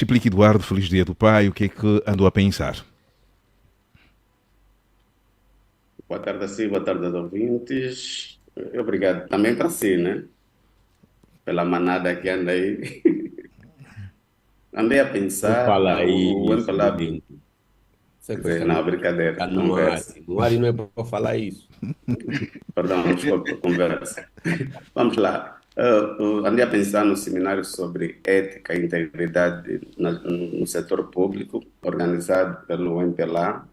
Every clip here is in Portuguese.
Explique, Eduardo, feliz dia do pai, o que é que andou a pensar? Boa tarde a si, boa tarde aos ouvintes. Obrigado também para si, né? Pela manada que anda aí. Andei a Não pensar, fala o isso, empalado, Godinho. Isso é quer dizer, coisa não, minha. brincadeira, Tá no ar. conversa. No ar e não é para falar isso. Perdão, desculpa, conversa. Vamos lá. Andei a pensar no seminário sobre ética e integridade no setor público, organizado pelo MPLA,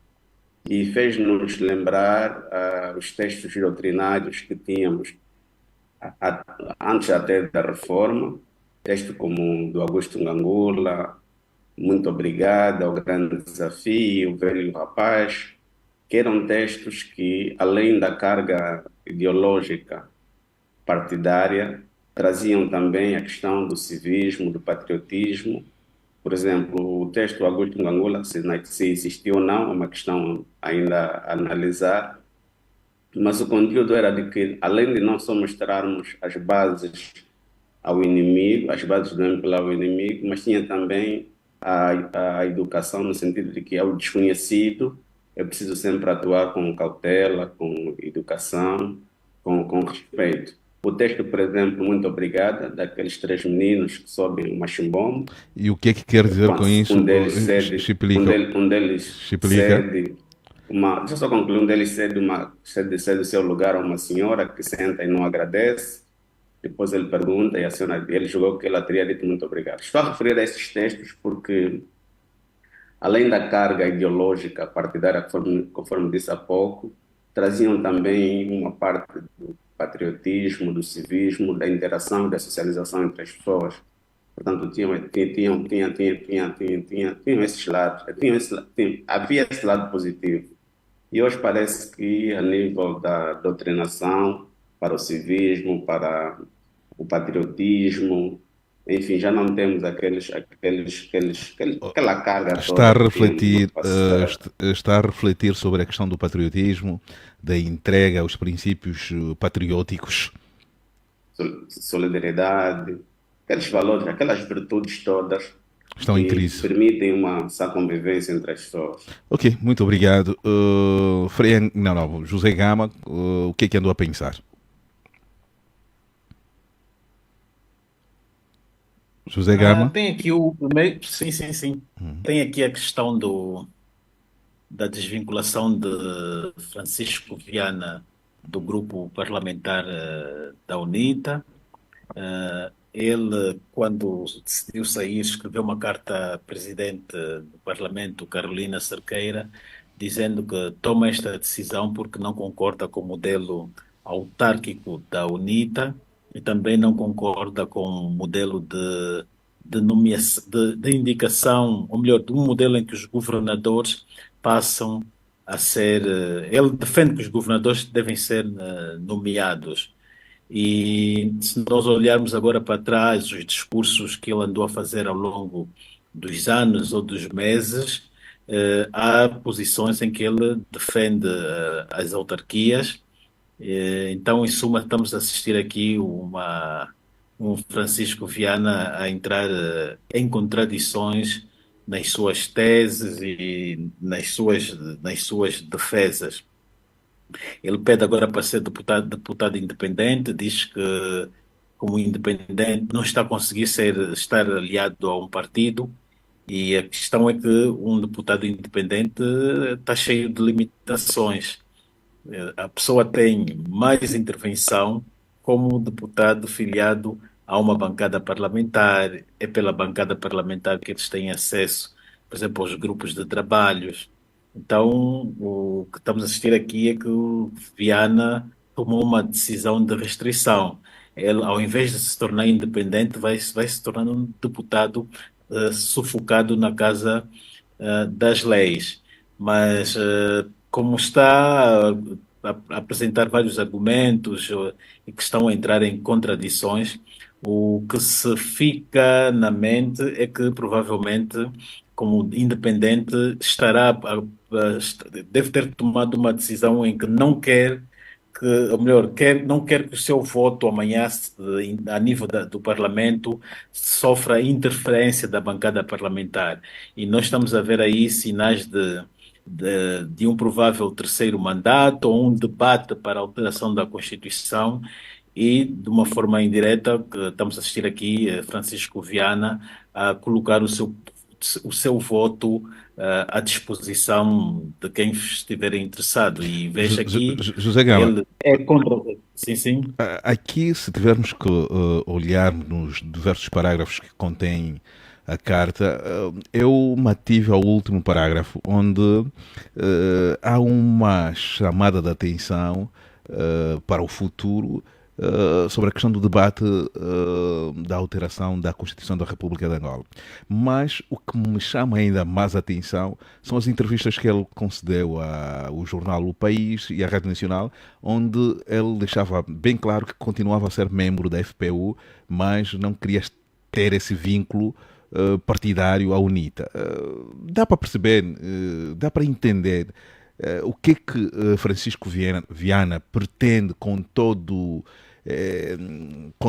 e fez-nos lembrar os textos doutrinários que tínhamos antes até da reforma, texto como do Augusto Ngangula, Muito Obrigado, O Grande Desafio, O Velho Rapaz, que eram textos que, além da carga ideológica partidária, traziam também a questão do civismo, do patriotismo. Por exemplo, o texto do Augusto Ngangula, se existiu ou não, é uma questão ainda a analisar, mas o conteúdo era de que, além de não só mostrarmos as bases ao inimigo, as bases do MPLA ao inimigo, mas tinha também a educação no sentido de que ao desconhecido é preciso sempre atuar com cautela, com educação, com respeito. O texto, por exemplo, Muito Obrigada, daqueles três meninos que sobem o machimbombo, E o que é que quer dizer com isso? um deles cede, Explica. um deles Explica. cede deixa eu só concluir, um deles cede o seu lugar a uma senhora que senta e não agradece. Depois ele pergunta e a senhora, ele julgou que ela teria dito muito obrigado. Estou a referir a esses textos porque, além da carga ideológica partidária, conforme disse há pouco, traziam também uma parte do patriotismo, do civismo, da interação, da socialização entre as pessoas. Portanto, tinham esses lados, havia esse lado positivo. E hoje parece que, a nível da doutrinação, para o civismo, para o patriotismo, enfim, já não temos aquela carga Está a toda que tínhamos no refletir, passado. está a refletir sobre a questão do patriotismo, da entrega aos princípios patrióticos. Solidariedade, aqueles valores, aquelas virtudes todas Estão em que crise. permitem uma sã convivência entre as pessoas. Ok, muito obrigado. Não, não, José Gama, o que é que andou a pensar? José Gama? Tem aqui o primeiro. Sim, sim, sim. Tem aqui a questão da desvinculação de Francisco Viana do grupo parlamentar da UNITA. Ele, quando decidiu sair, escreveu uma carta à presidente do Parlamento, Carolina Cerqueira, dizendo que toma esta decisão porque não concorda com o modelo autárquico da UNITA e também não concorda com o modelo de indicação, ou melhor, de um modelo em que os governadores passam a ser. Ele defende que os governadores devem ser nomeados. E se nós olharmos agora para trás, os discursos que ele andou a fazer ao longo dos anos ou dos meses, há posições em que ele defende as autarquias. Então, em suma, estamos a assistir aqui um Francisco Viana a entrar em contradições nas suas teses e nas suas defesas. Ele pede agora para ser deputado independente, diz que, como independente, não está a conseguir estar aliado a um partido, e a questão é que um deputado independente está cheio de limitações. A pessoa tem mais intervenção como deputado filiado a uma bancada parlamentar, é pela bancada parlamentar que eles têm acesso, por exemplo, aos grupos de trabalhos. Então, o que estamos a assistir aqui é que o Viana tomou uma decisão de restrição. Ele, ao invés de se tornar independente, vai se tornando um deputado sufocado na casa das leis. Mas, como está a apresentar vários argumentos e que estão a entrar em contradições, o que se fica na mente é que provavelmente, como independente, deve ter tomado uma decisão em que não quer ou melhor, não quer que o seu voto amanhã, a nível do Parlamento, sofra interferência da bancada parlamentar. E nós estamos a ver aí sinais de um provável terceiro mandato ou um debate para a alteração da Constituição e, de uma forma indireta, que estamos a assistir aqui, Francisco Viana a colocar o seu voto à disposição de quem estiver interessado. E veja aqui, José Gama, ele é contra. Sim, sim. aqui, se tivermos que olhar nos diversos parágrafos que contém a carta, eu me ative ao último parágrafo, onde há uma chamada de atenção para o futuro sobre a questão do debate da alteração da Constituição da República de Angola. Mas o que me chama ainda mais atenção são as entrevistas que ele concedeu ao jornal O País e à Rádio Nacional, onde ele deixava bem claro que continuava a ser membro da FPU, mas não queria ter esse vínculo partidário à UNITA. Dá para perceber, dá para entender o que é que Francisco Viana pretende com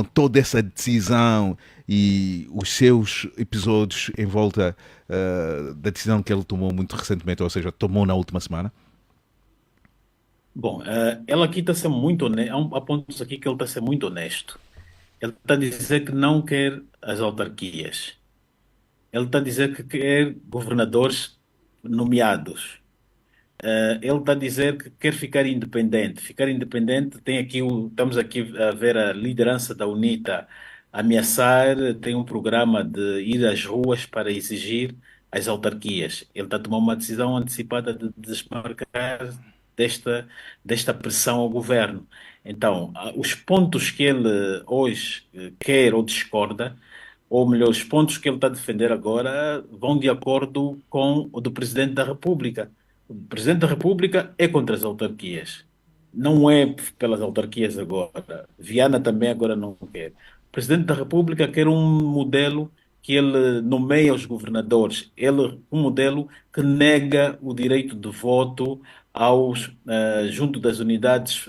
toda essa decisão e os seus episódios em volta da decisão que ele tomou muito recentemente, ou seja, tomou na última semana? Bom, ele aqui está a ser muito honesto. Há pontos aqui que ele está a ser muito honesto. Ele está a dizer que não quer as autarquias. Ele está a dizer que quer governadores nomeados. Ele está a dizer que quer ficar independente. Ficar independente tem aqui estamos aqui a ver a liderança da UNITA ameaçar, tem um programa de ir às ruas para exigir as autarquias. Ele está a tomar uma decisão antecipada de desmarcar desta pressão ao governo. Então, os pontos que ele hoje quer ou discorda, ou melhor, os pontos que ele está a defender agora vão de acordo com o do Presidente da República. O Presidente da República é contra as autarquias. Não é pelas autarquias agora. Viana também agora não quer. O Presidente da República quer um modelo que ele nomeia os governadores. Um modelo que nega o direito de voto junto das unidades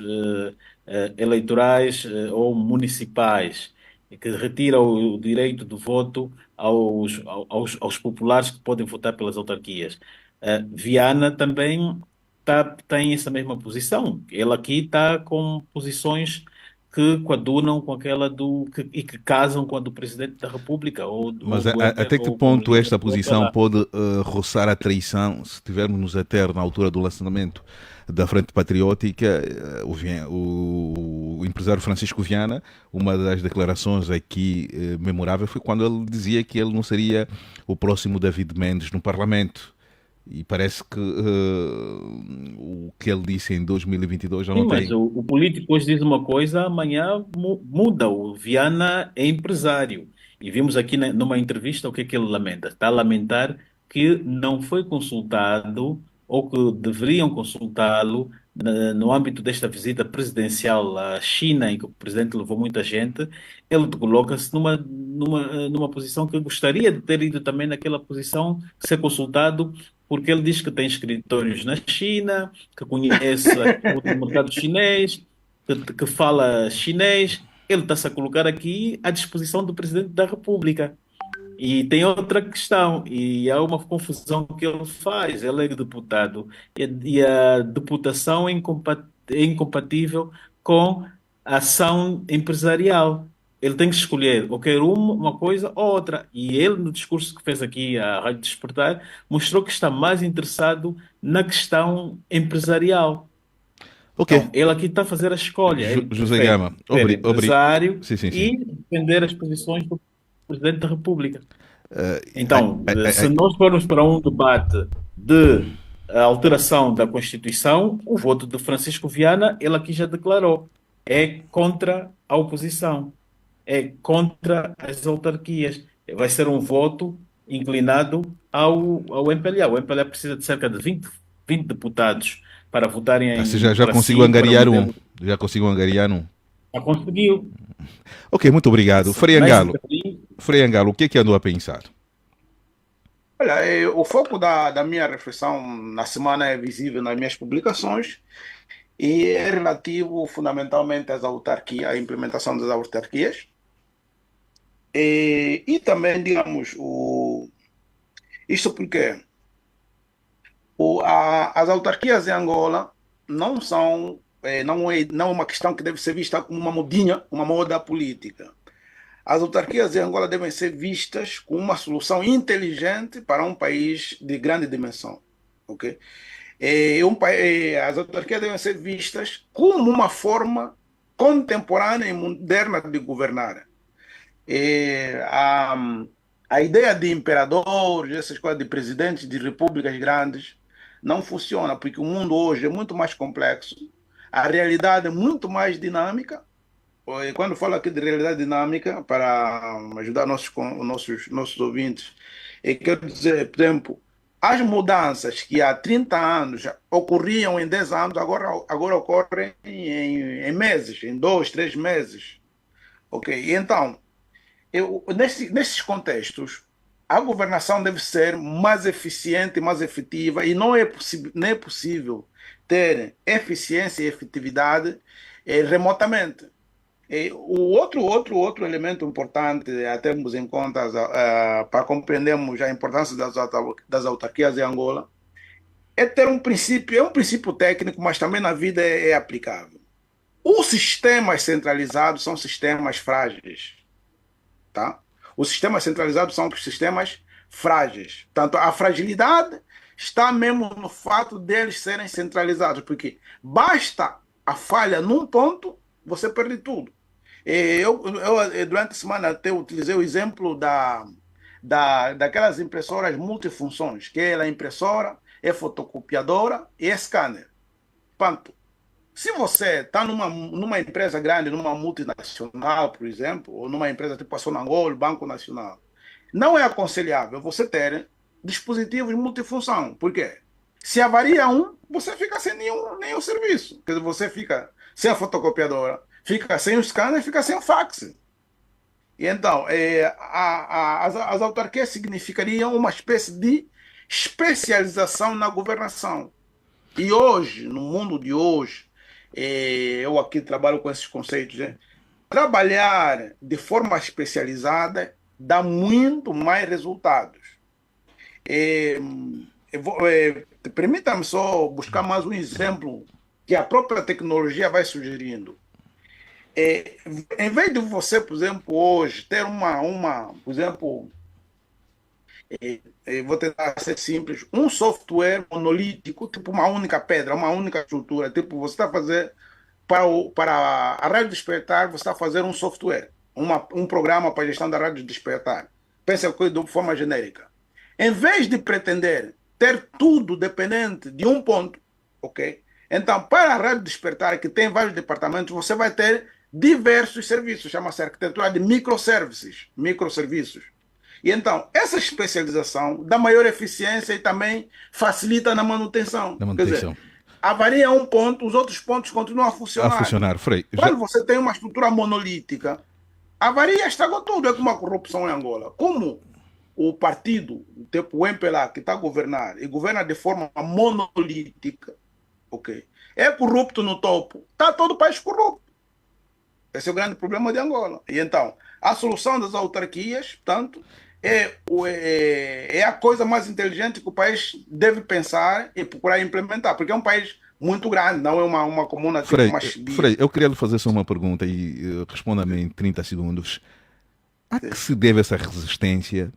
eleitorais ou municipais, e que retira o direito de voto aos populares que podem votar pelas autarquias. Viana também tem essa mesma posição. Ele aqui está com posições que coadunam com aquela e que casam com a do Presidente da República. Mas até que ponto esta posição pode roçar a traição, se estivermos a ter na altura do lançamento da Frente Patriótica, o empresário Francisco Viana, uma das declarações aqui memorável foi quando ele dizia que ele não seria o próximo David Mendes no Parlamento. E parece que o que ele disse em 2022 já não tem. Mas o político hoje diz uma coisa, amanhã muda. O Viana é empresário. E vimos aqui numa entrevista o que é que ele lamenta. Está a lamentar que não foi consultado ou que deveriam consultá-lo no âmbito desta visita presidencial à China, em que o presidente levou muita gente. Ele coloca-se numa posição que gostaria de ter ido também naquela posição, ser consultado, porque ele diz que tem escritórios na China, que conhece o mercado chinês, que fala chinês. Ele está-se a colocar aqui à disposição do Presidente da República. E tem outra questão, e há uma confusão que ele faz. Ele é deputado e a deputação é incompatível com a ação empresarial. Ele tem que escolher ou quer uma coisa ou outra. E ele, no discurso que fez aqui à Rádio Despertar, mostrou que está mais interessado na questão empresarial. Ok. Então, ele aqui está a fazer a escolha. José Gama, empresário sim. E defender as posições do Presidente da República. Então, se nós formos para um debate de alteração da Constituição, o voto de Francisco Viana, ele aqui já declarou, é contra a oposição, é contra as autarquias. Vai ser um voto inclinado ao MPLA. O MPLA precisa de cerca de 20 deputados para votarem em... Já conseguiu angariar um. Já conseguiu angariar um. Já conseguiu. Ok, muito obrigado. Frei Angalo, o que é que andou a pensar? Olha, o foco da minha reflexão na semana é visível nas minhas publicações e é relativo fundamentalmente às autarquias, à implementação das autarquias, e também, digamos, isto porque as autarquias em Angola não são, não é uma questão que deve ser vista como uma modinha, uma moda política. As autarquias em Angola devem ser vistas como uma solução inteligente para um país de grande dimensão. Ok? As autarquias devem ser vistas como uma forma contemporânea e moderna de governar. A, a ideia de imperadores, essas coisas de presidentes de repúblicas grandes, não funciona, porque o mundo hoje é muito mais complexo, a realidade é muito mais dinâmica. E quando falo aqui de realidade dinâmica, para ajudar nossos ouvintes, quero dizer, por exemplo, as mudanças que há 30 anos ocorriam em 10 anos, agora ocorrem em meses, em 2, 3 meses. Ok? Então, nesses contextos, a governação deve ser mais eficiente, mais efetiva, e não é possível ter eficiência e efetividade remotamente. O outro elemento importante a termos em conta para compreendermos a importância das autarquias em Angola é ter um princípio técnico, mas também na vida é aplicável. Os sistemas centralizados são sistemas frágeis, tá? Os sistemas centralizados são sistemas frágeis. Tanto a fragilidade está mesmo no fato deles serem centralizados, porque basta a falha num ponto, você perde tudo. Eu durante a semana até utilizei o exemplo daquelas impressoras multifunções, que é a impressora, é fotocopiadora e é scanner. Ponto. Se você está numa empresa grande, numa multinacional, por exemplo, ou numa empresa tipo a Sonangol, Banco Nacional, não é aconselhável você ter dispositivos multifunção. Por quê? Se avaria um, você fica sem nenhum serviço. Quer dizer, você fica sem a fotocopiadora, fica sem o scanner, fica sem o fax. E então, as autarquias significariam uma espécie de especialização na governação. E hoje, no mundo de hoje, eu aqui trabalho com esses conceitos, né? Trabalhar de forma especializada dá muito mais resultados. Permita-me só buscar mais um exemplo que a própria tecnologia vai sugerindo. Em vez de você, por exemplo, hoje ter por exemplo, vou tentar ser simples, um software monolítico, tipo uma única pedra, uma única estrutura, tipo você está a fazer para a Rádio Despertar, você está a fazer um software, um programa para a gestão da Rádio Despertar. Pensa de forma genérica. Em vez de pretender ter tudo dependente de um ponto, ok? Então, para a Rádio Despertar, que tem vários departamentos, você vai ter diversos serviços, chama-se arquitetura de microserviços. E então, essa especialização dá maior eficiência e também facilita na manutenção. Quer dizer, avaria um ponto, os outros pontos continuam a funcionar. Frei. Quando você tem uma estrutura monolítica, avaria estragou tudo. É como a corrupção em Angola. Como o partido, tipo o MPLA, que está a governar, e governa de forma monolítica, ok? É corrupto no topo, está todo o país corrupto. Esse é o grande problema de Angola. E então, a solução das autarquias, portanto, é a coisa mais inteligente que o país deve pensar e procurar implementar, porque é um país muito grande, não é uma comuna tipo Frei, eu queria lhe fazer só uma pergunta e responda-me em 30 segundos. A que se deve essa resistência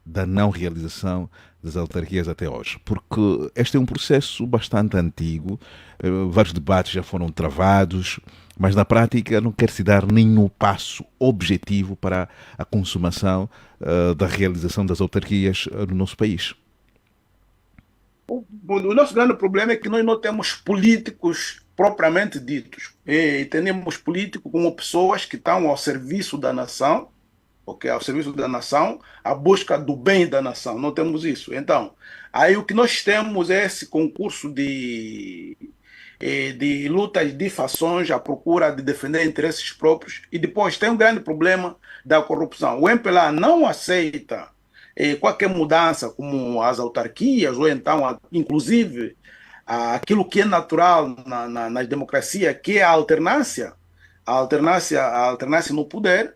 da não realização das autarquias até hoje? Porque este é um processo bastante antigo, vários debates já foram travados, mas na prática não quer-se dar nenhum passo objetivo para a consumação da realização das autarquias no nosso país. O nosso grande problema é que nós não temos políticos propriamente ditos. E temos políticos como pessoas que estão ao serviço da nação, okay? Ao serviço da nação, a busca do bem da nação. Não temos isso. Então, aí o que nós temos é esse concurso de lutas, de fações, à procura de defender interesses próprios. E depois tem um grande problema da corrupção. O MPLA não aceita qualquer mudança, como as autarquias, ou então, inclusive, aquilo que é natural nas democracias, que é a alternância no poder,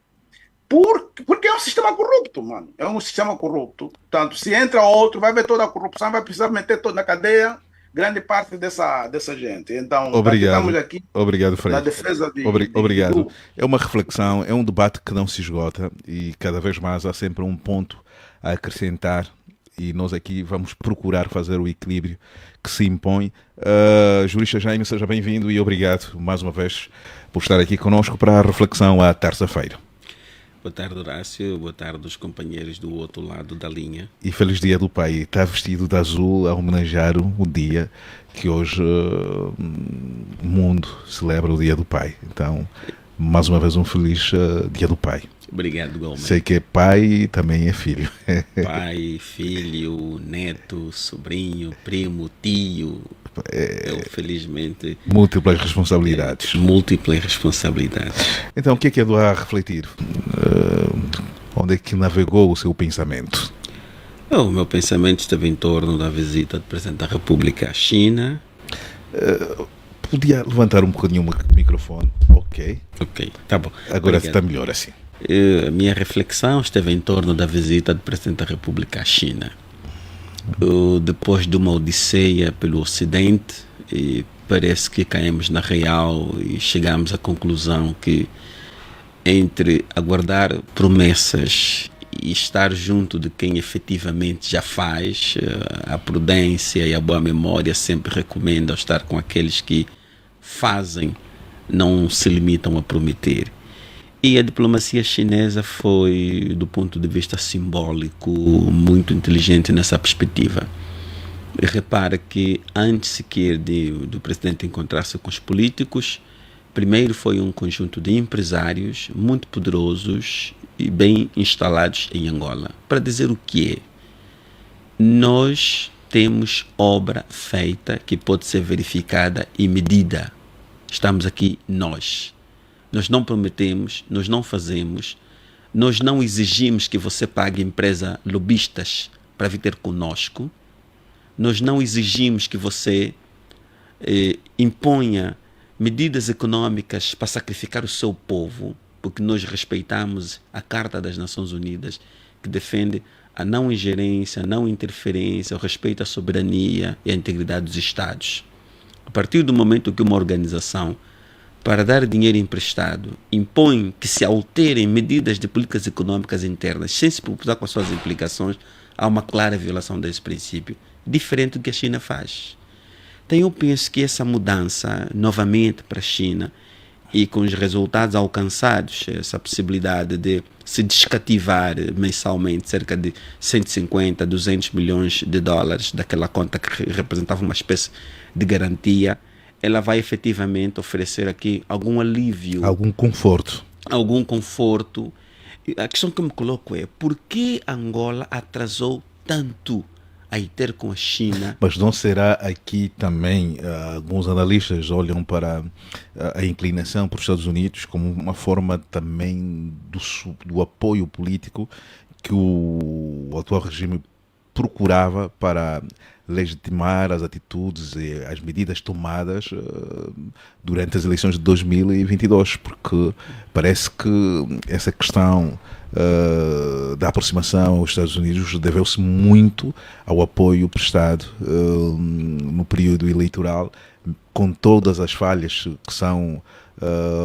porque é um sistema corrupto, mano. É um sistema corrupto. Portanto, se entra outro, vai ver toda a corrupção, vai precisar meter toda na cadeia grande parte dessa gente. Então, estamos Obrigado. aqui Obrigado, na Frei. defesa Obrigado. É uma reflexão, é um debate que não se esgota e cada vez mais há sempre um ponto a acrescentar e nós aqui vamos procurar fazer o equilíbrio que se impõe. Jurista Jaime, seja bem-vindo e obrigado mais uma vez por estar aqui conosco para a reflexão à terça-feira. Boa tarde, Horácio. Boa tarde aos companheiros do outro lado da linha. E feliz Dia do Pai. Está vestido de azul a homenagear o dia que hoje o mundo celebra o Dia do Pai. Então, mais uma vez um feliz Dia do Pai. Obrigado, Gomes. Sei que é pai e também é filho. Pai, filho, neto, sobrinho, primo, tio. Eu, felizmente... Múltiplas responsabilidades. Múltiplas responsabilidades. Então, o que é do a refletir? Onde é que navegou o seu pensamento? O meu pensamento esteve em torno da visita do Presidente da República à China. Podia levantar um bocadinho o microfone? Ok, tá bom. Agora Obrigado. está melhor assim. A minha reflexão esteve em torno da visita do Presidente da República à China. Depois de uma odisseia pelo Ocidente, parece que caímos na real e chegamos à conclusão que entre aguardar promessas e estar junto de quem efetivamente já faz, a prudência e a boa memória sempre recomendam estar com aqueles que fazem, não se limitam a prometer. E a diplomacia chinesa foi, do ponto de vista simbólico, muito inteligente nessa perspectiva. E repara que antes sequer do presidente encontrar-se com os políticos, primeiro foi um conjunto de empresários muito poderosos e bem instalados em Angola. Para dizer o que é, nós temos obra feita que pode ser verificada e medida. Estamos aqui nós. Nós não prometemos, nós não fazemos, nós não exigimos que você pague empresa lobistas para vir ter conosco, nós não exigimos que você imponha medidas econômicas para sacrificar o seu povo, porque nós respeitamos a Carta das Nações Unidas, que defende a não ingerência, a não interferência, o respeito à soberania e à integridade dos Estados. A partir do momento que uma organização, para dar dinheiro emprestado, impõe que se alterem medidas de políticas econômicas internas sem se preocupar com as suas implicações, há uma clara violação desse princípio, diferente do que a China faz. Então eu penso que essa mudança, novamente para a China, e com os resultados alcançados, essa possibilidade de se descativar mensalmente cerca de 150, 200 milhões de dólares daquela conta que representava uma espécie de garantia, ela vai efetivamente oferecer aqui algum alívio. Algum conforto. Algum conforto. A questão que eu me coloco é, por que Angola atrasou tanto a ir ter com a China? Mas não será aqui também, alguns analistas olham para a inclinação para os Estados Unidos como uma forma também do apoio político que o atual regime procurava para legitimar as atitudes e as medidas tomadas durante as eleições de 2022, porque parece que essa questão da aproximação aos Estados Unidos deveu-se muito ao apoio prestado no período eleitoral, com todas as falhas que são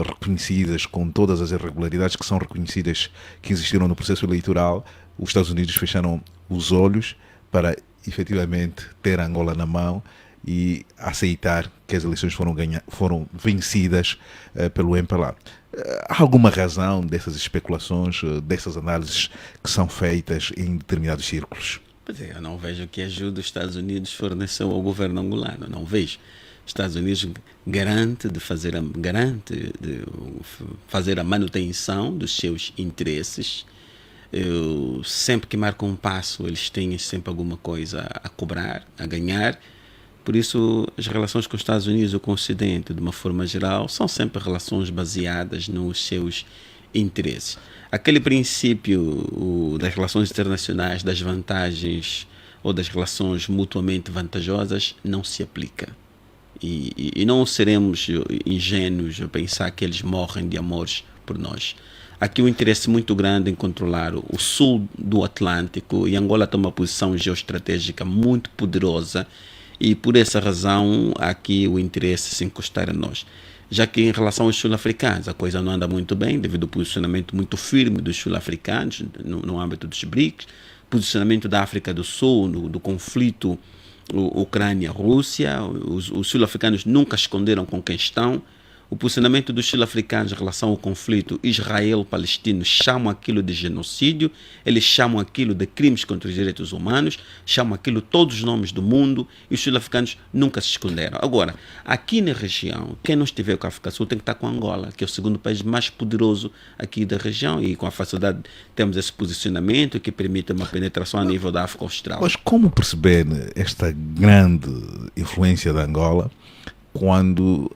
reconhecidas, com todas as irregularidades que são reconhecidas que existiram no processo eleitoral. Os Estados Unidos fecharam os olhos para efetivamente ter Angola na mão e aceitar que as eleições foram vencidas pelo MPLA. Há alguma razão dessas especulações, dessas análises que são feitas em determinados círculos? Pois é, eu não vejo que ajuda os Estados Unidos forneceu ao governo angolano, não vejo. Os Estados Unidos garante de fazer a manutenção dos seus interesses. Sempre que marcam um passo, eles têm sempre alguma coisa a cobrar, a ganhar. Por isso, as relações com os Estados Unidos ou com o Ocidente, de uma forma geral, são sempre relações baseadas nos seus interesses. Aquele princípio das relações internacionais, das vantagens ou das relações mutuamente vantajosas não se aplica. E não seremos ingênuos a pensar que eles morrem de amores por nós. Aqui um interesse muito grande em controlar o sul do Atlântico, e Angola toma uma posição geoestratégica muito poderosa, e por essa razão aqui o interesse se encostar a nós. Já que em relação aos sul-africanos a coisa não anda muito bem, devido ao posicionamento muito firme dos sul-africanos no âmbito dos BRICS, posicionamento da África do Sul, do conflito Ucrânia-Rússia, os sul-africanos nunca esconderam com quem estão. O posicionamento dos sul-africanos em relação ao conflito Israel-Palestino chamam aquilo de genocídio, eles chamam aquilo de crimes contra os direitos humanos, chamam aquilo todos os nomes do mundo, e os sul-africanos nunca se esconderam. Agora, aqui na região, quem não estiver com a África do Sul tem que estar com Angola, que é o segundo país mais poderoso aqui da região, e com a facilidade temos esse posicionamento que permite uma penetração a nível da África Austral. Mas como perceber esta grande influência da Angola quando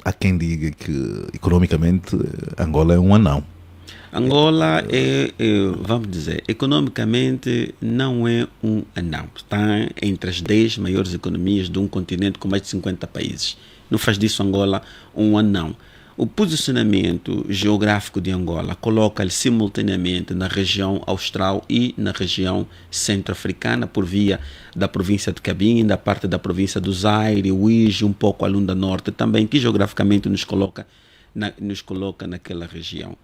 há quem diga que economicamente Angola é um anão? Angola vamos dizer, economicamente não é um anão. Está entre as 10 maiores economias de um continente com mais de 50 países. Não faz disso Angola um anão. O posicionamento geográfico de Angola coloca-lhe simultaneamente na região austral e na região centro-africana, por via da província de Cabinda, parte da província do Zaire, Uíge, um pouco a Lunda Norte também, que geograficamente nos coloca naquela região.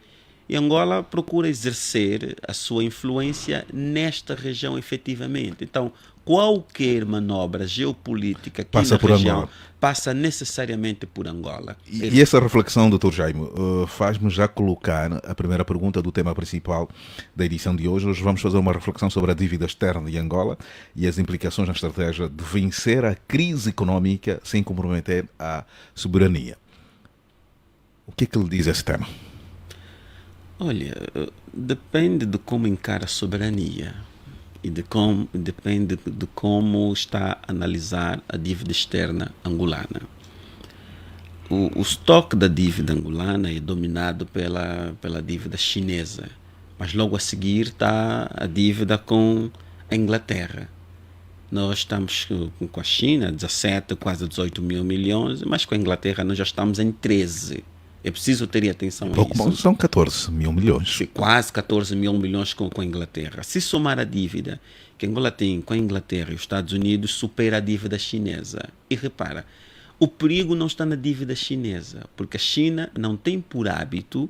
E Angola procura exercer a sua influência nesta região efetivamente. Então, qualquer manobra geopolítica aqui passa na por região Angola. Passa necessariamente por Angola. E essa reflexão, Dr. Jaime, faz-me já colocar a primeira pergunta do tema principal da edição de hoje. Hoje vamos fazer uma reflexão sobre a dívida externa de Angola e as implicações na estratégia de vencer a crise económica sem comprometer a soberania. O que é que lhe diz esse tema? Olha, depende de como encara a soberania e depende de como está a analisar a dívida externa angolana. O estoque da dívida angolana é dominado pela dívida chinesa, mas logo a seguir está a dívida com a Inglaterra. Nós estamos com a China, 17, quase 18 mil milhões, mas com a Inglaterra nós já estamos em 13. É preciso ter atenção a isso. São 14 mil milhões. Quase 14 mil milhões com a Inglaterra. Se somar a dívida que Angola tem com a Inglaterra e os Estados Unidos, supera a dívida chinesa. E repara, o perigo não está na dívida chinesa, porque a China não tem por hábito,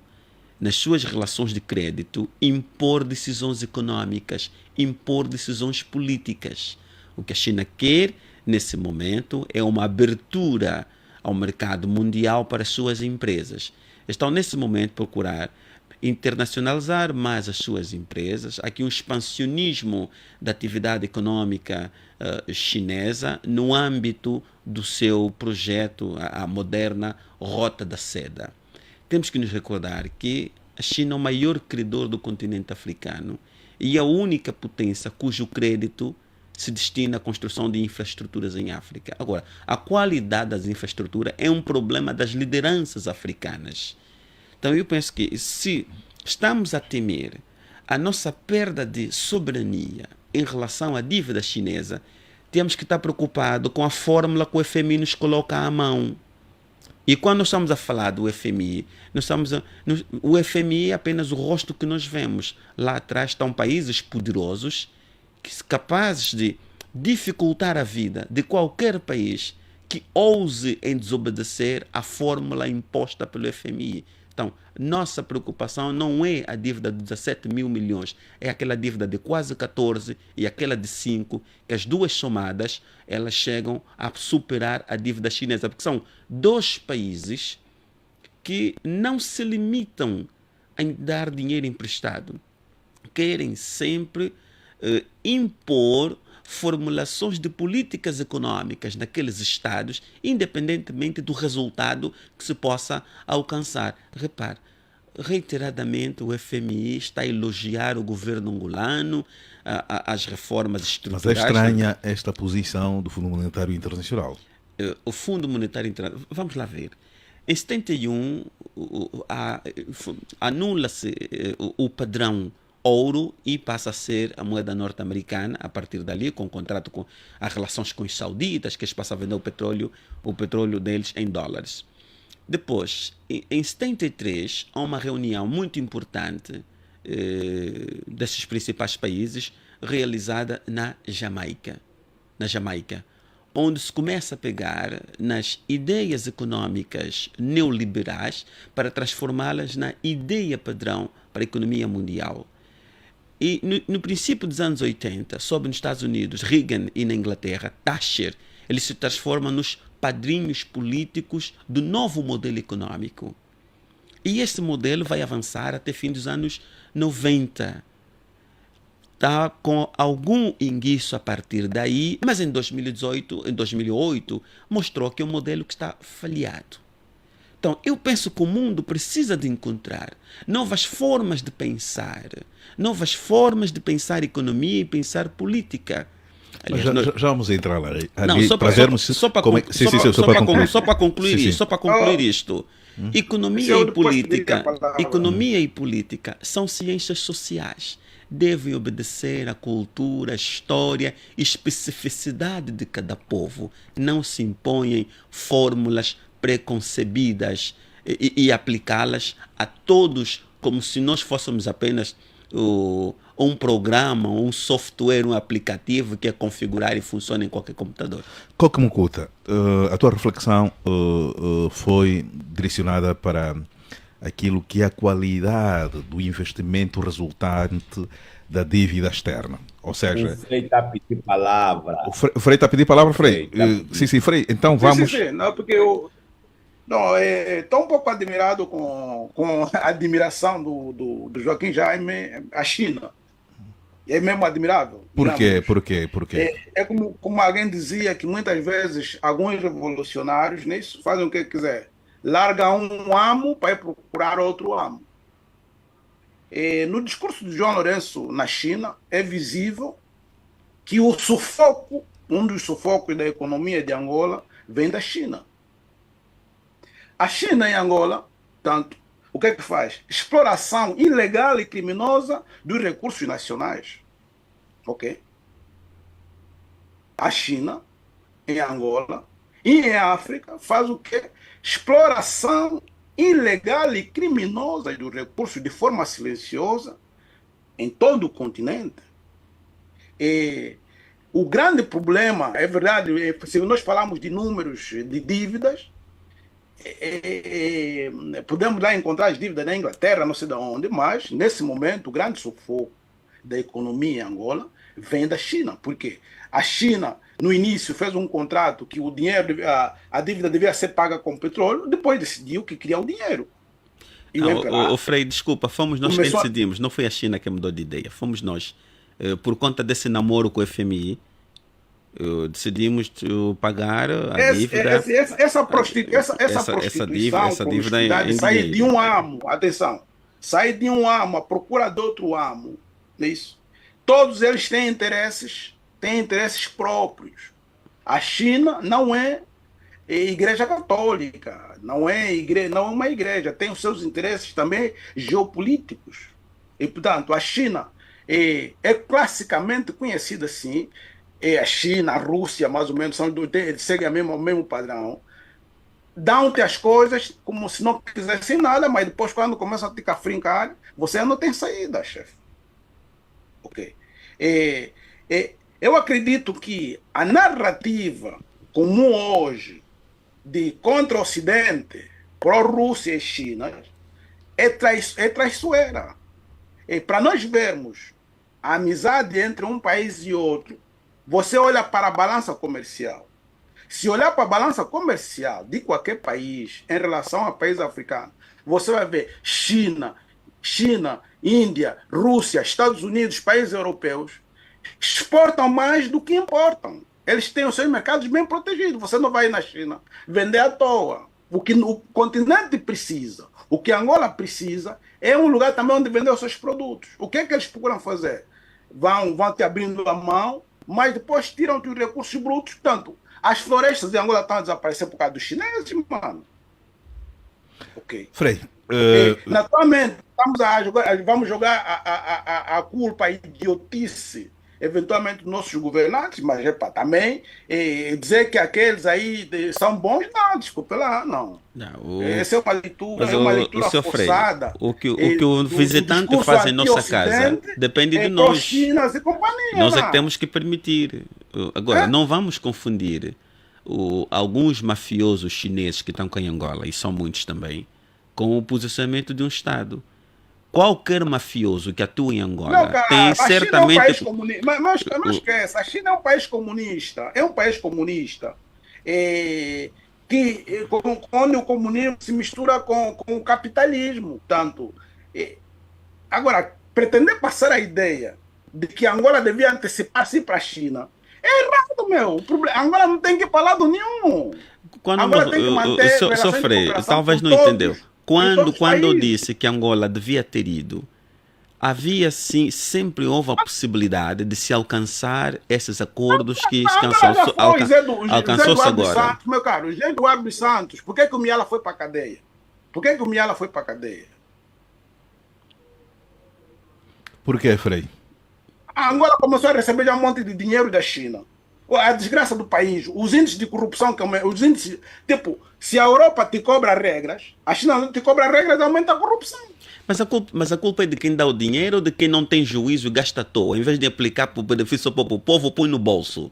nas suas relações de crédito, impor decisões econômicas, impor decisões políticas. O que a China quer, nesse momento, é uma abertura ao mercado mundial para as suas empresas. Estão, nesse momento, a procurar internacionalizar mais as suas empresas. Aqui um expansionismo da atividade econômica chinesa no âmbito do seu projeto, a moderna Rota da Seda. Temos que nos recordar que a China é o maior credor do continente africano e a única potência cujo crédito se destina à construção de infraestruturas em África. Agora, a qualidade das infraestruturas é um problema das lideranças africanas. Então, eu penso que se estamos a temer a nossa perda de soberania em relação à dívida chinesa, temos que estar preocupados com a fórmula que o FMI nos coloca à mão. E quando nós estamos a falar do FMI, o FMI é apenas o rosto que nós vemos. Lá atrás estão países poderosos capazes de dificultar a vida de qualquer país que ouse em desobedecer a fórmula imposta pelo FMI. Então, nossa preocupação não é a dívida de 17 mil milhões, é aquela dívida de quase 14 e aquela de 5, que as duas somadas, elas chegam a superar a dívida chinesa, porque são dois países que não se limitam a dar dinheiro emprestado, querem sempre impor formulações de políticas econômicas naqueles estados, independentemente do resultado que se possa alcançar. Repare, reiteradamente o FMI está a elogiar o governo angolano, as reformas estruturais. Mas é estranha esta posição do Fundo Monetário Internacional. O Fundo Monetário Internacional, vamos lá ver. Em 71, anula-se o padrão ouro e passa a ser a moeda norte-americana a partir dali, com contrato com as relações com os sauditas, que eles passam a vender o petróleo deles em dólares. Depois, em 73, há uma reunião muito importante desses principais países, realizada na Jamaica, onde se começa a pegar nas ideias econômicas neoliberais para transformá-las na ideia padrão para a economia mundial. E no princípio dos anos 80, sob nos Estados Unidos, Reagan, e na Inglaterra, Thatcher, eles se transformam nos padrinhos políticos do novo modelo econômico. E esse modelo vai avançar até fim dos anos 90. Está com algum enguiço a partir daí, mas em 2008, mostrou que é um modelo que está falhado. Então, eu penso que o mundo precisa de encontrar novas formas de pensar economia e pensar política. Aliás, já vamos entrar lá. Não, só para concluir isto. Economia e política são ciências sociais. Devem obedecer à cultura, à história e especificidade de cada povo. Não se impõem fórmulas preconcebidas e aplicá-las a todos como se nós fôssemos apenas um programa, um software, um aplicativo que é configurar e funciona em qualquer computador. Koke Mukuta, a tua reflexão foi direcionada para aquilo que é a qualidade do investimento resultante da dívida externa. Ou seja... O Frei está a pedir palavra. O Frei está a pedir palavra, Frei? Sim, Frei. Então vamos... Sim. Não, porque eu estou um pouco admirado com a admiração do Joaquim Jaime à China. É mesmo admirável. Por quê? É como alguém dizia que muitas vezes alguns revolucionários nisso fazem o que quiser. Largam um amo para ir procurar outro amo. No discurso de João Lourenço na China, é visível que um dos sufocos da economia de Angola vem da China. A China em Angola, tanto, o que é que faz? Exploração ilegal e criminosa dos recursos nacionais. Ok? A China, em Angola e em África, faz o quê? Exploração ilegal e criminosa dos recursos de forma silenciosa em todo o continente. E o grande problema, é verdade, se nós falamos de números de dívidas, podemos lá encontrar as dívidas na Inglaterra, não sei de onde, mas nesse momento o grande sufoco da economia em Angola vem da China. Por quê? A China, no início, fez um contrato que o dinheiro, a dívida devia ser paga com petróleo, depois decidiu que queria o dinheiro. O Frei, desculpa, fomos nós que decidimos, não foi a China que mudou de ideia, fomos nós. Por conta desse namoro com o FMI, decidimos pagar a dívida. Essa dívida é sair de um amo, atenção, sair de um amo à procura de outro amo, é isso. Todos eles têm interesses próprios. A China não é igreja católica, não é uma igreja, tem os seus interesses também geopolíticos. E, portanto, a China é classicamente conhecida assim. A China, a Rússia, mais ou menos, seguem o mesmo padrão. Dão-te as coisas como se não quisessem nada, mas depois, quando começam a te cafrincar, você não tem saída, chefe. Ok. Eu acredito que a narrativa comum hoje de contra o Ocidente, pró-Rússia e China, é traiçoeira. Para nós vermos a amizade entre um país e outro, você olha para a balança comercial. Se olhar para a balança comercial de qualquer país em relação a país africano, você vai ver China, Índia, Rússia, Estados Unidos, países europeus, exportam mais do que importam. Eles têm os seus mercados bem protegidos. Você não vai na China vender à toa. O que o continente precisa, o que Angola precisa, é um lugar também onde vender os seus produtos. O que é que eles procuram fazer? Vão te abrindo a mão, mas depois tiram-te os recursos brutos. Portanto, as florestas de Angola estão a desaparecer por causa dos chineses, mano. Ok. Frei. Naturalmente, vamos jogar a culpa, a idiotice, eventualmente, dos nossos governantes, mas epa, também dizer que aqueles aí são bons, não, desculpa lá, não. Essa é Mas uma leitura Sr. Freire, forçada. o que o visitante discurso faz em nossa casa anti-ocidente depende de pró nós. Chinas e companhia. Nós é não. que temos que permitir. Agora, não vamos confundir alguns mafiosos chineses que estão cá em Angola, e são muitos também, com o posicionamento de um Estado. Qualquer mafioso que atua em Angola Não, cara, tem a China é um certamente. país comunista. Mas não esqueça, a China é um país comunista. É um país comunista. Onde o comunismo se mistura com o capitalismo. Tanto. Agora, pretender passar a ideia de que Angola devia antecipar-se para a China é errado, meu. Angola não tem que ir para lado nenhum. Angola tem que manter Sr. relações de Freire, cooperação talvez com não todos, entendeu. com todos os Quando eu países. disse que Angola devia ter ido, havia sim, sempre houve a possibilidade de se alcançar esses acordos que Angola já foi, Zé alcançou-se Eduardo agora. Santos, meu caro, Zé Eduardo Santos, por que o Miala foi para a cadeia? Por que o Miala foi para a cadeia? Por que, Frei? A Angola começou a receber já um monte de dinheiro da China. A desgraça do país, os índices de corrupção, os índices, tipo, se a Europa te cobra regras, a China não te cobra regras, aumenta a corrupção. Mas a culpa é de quem dá o dinheiro ou de quem não tem juízo e gasta à toa? Em vez de aplicar para o benefício para o povo, põe no bolso.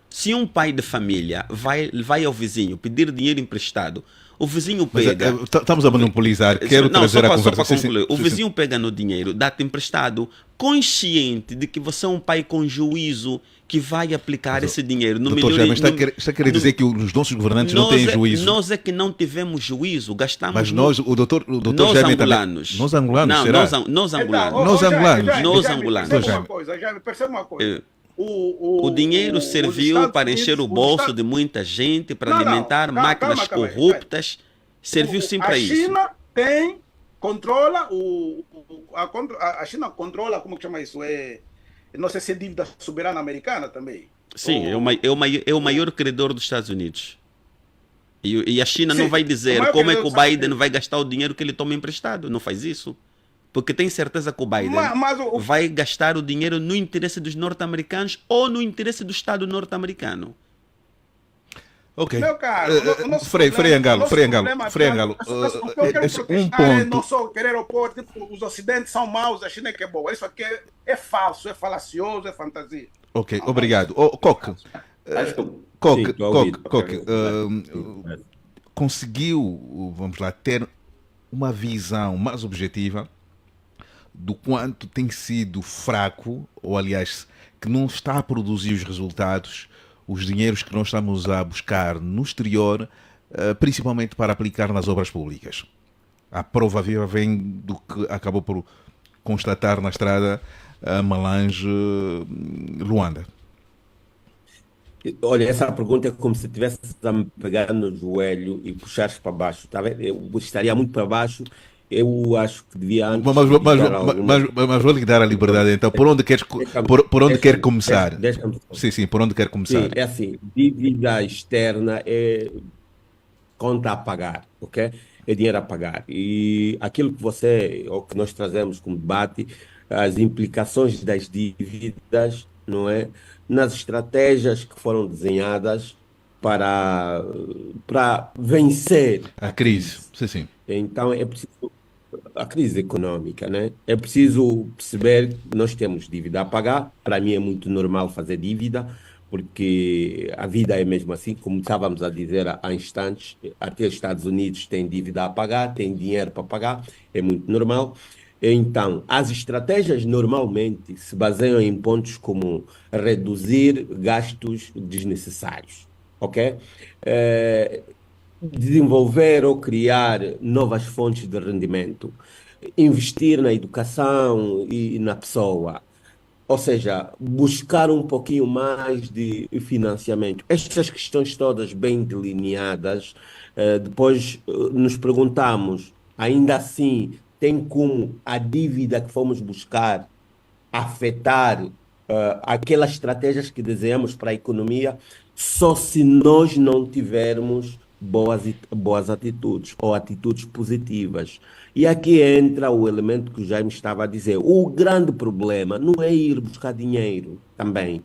Se um pai de família vai ao vizinho pedir dinheiro emprestado, o vizinho pega. Estamos a monopolizar. Quero trazer a conversa. Só para concluir. O vizinho pega no dinheiro, dá-te emprestado, consciente de que você é um pai com juízo que vai aplicar esse dinheiro no Doutor melhor. Jaime, está a querer dizer que os nossos governantes não têm juízo. Nós é que não tivemos juízo, gastamos. Mas nós, o doutor nós Jaime angolanos. também. Nós angolanos, não, será? Nós angolanos. Nós angolanos. Nós angolanos. Perceba uma coisa. O dinheiro serviu para encher o bolso de muita gente, para alimentar máquinas corruptas. Serviu sim para isso. A China controla a China controla, como que chama isso? Não sei se é dívida soberana americana também. Sim, é o maior credor dos Estados Unidos. E a China não vai dizer como é que o Biden vai gastar o dinheiro que ele toma emprestado. Não faz isso. Porque tem certeza que o Biden vai gastar o dinheiro no interesse dos norte-americanos ou no interesse do Estado norte-americano. Ok. Meu caro, Frei Angalo. Um ponto. Não só querer opor, tipo, os ocidentes são maus, a China é que é boa. Isso aqui é falso, é falacioso, é fantasia. Ok, obrigado. Coque. Coque, conseguiu, vamos lá, ter uma visão mais objetiva do quanto tem sido fraco, ou aliás, que não está a produzir os resultados, os dinheiros que nós estamos a buscar no exterior, principalmente para aplicar nas obras públicas. A prova viva vem do que acabou por constatar na estrada Malange-Luanda. Olha, essa pergunta é como se estivesse a me pegar no joelho e puxares para baixo. Tá vendo? Eu estaria muito para baixo. Eu acho que devia antes. Mas vou lhe dar a liberdade, então. Por onde quer começar? Sim, por onde quer começar? Sim, é assim: dívida externa é conta a pagar, ok? É dinheiro a pagar. E aquilo que ou que nós trazemos como debate, as implicações das dívidas, não é? Nas estratégias que foram desenhadas para vencer a crise. Sim. Então é preciso a crise econômica, né? É preciso perceber que nós temos dívida a pagar. Para mim é muito normal fazer dívida, porque a vida é mesmo assim, como estávamos a dizer há instantes, até os Estados Unidos têm dívida a pagar, têm dinheiro para pagar, é muito normal. Então, as estratégias normalmente se baseiam em pontos como reduzir gastos desnecessários, ok? Desenvolver ou criar novas fontes de rendimento, investir na educação e na pessoa, ou seja, buscar um pouquinho mais de financiamento. Estas questões todas bem delineadas, depois nos perguntamos, ainda assim, tem como a dívida que fomos buscar afetar aquelas estratégias que desenhamos para a economia, só se nós não tivermos boas atitudes ou atitudes positivas. E aqui entra o elemento que o Jaime estava a dizer. O grande problema não é ir buscar dinheiro também.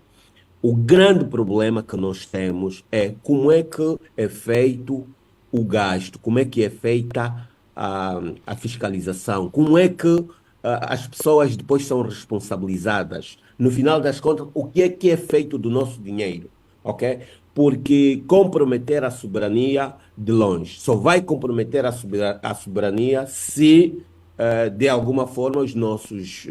O grande problema que nós temos é como é que é feito o gasto, como é que é feita a fiscalização, como é que as pessoas depois são responsabilizadas. No final das contas, o que é feito do nosso dinheiro, ok? Porque comprometer a soberania de longe só vai comprometer a soberania se, de alguma forma, os nossos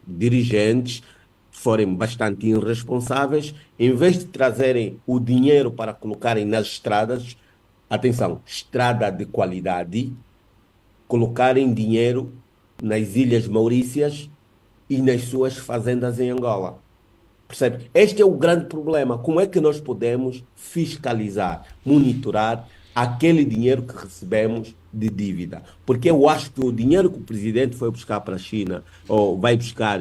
dirigentes forem bastante irresponsáveis, em vez de trazerem o dinheiro para colocarem nas estradas, atenção, estrada de qualidade, colocarem dinheiro nas Ilhas Maurícias e nas suas fazendas em Angola. Percebe? Este é o grande problema. Como é que nós podemos fiscalizar, monitorar aquele dinheiro que recebemos de dívida? Porque eu acho que o dinheiro que o presidente foi buscar para a China, ou vai buscar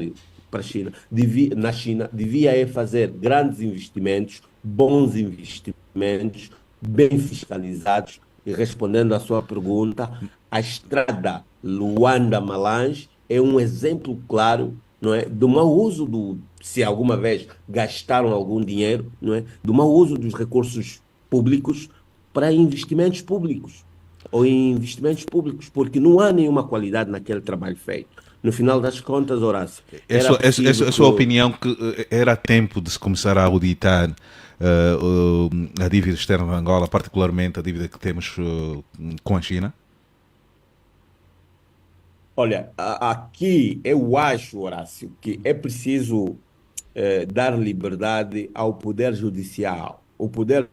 para a China, na China, devia fazer grandes investimentos, bons investimentos, bem fiscalizados. E respondendo à sua pergunta, a estrada Luanda-Malange é um exemplo claro, não é, do mau uso se alguma vez gastaram algum dinheiro, não é, do mau uso dos recursos públicos para investimentos públicos ou em investimentos públicos, porque não há nenhuma qualidade naquele trabalho feito. No final das contas, Horácio, a sua opinião que era tempo de se começar a auditar a dívida externa de Angola, particularmente a dívida que temos com a China? Olha, aqui eu acho, Horácio, que é preciso dar liberdade ao Poder Judicial. O Poder...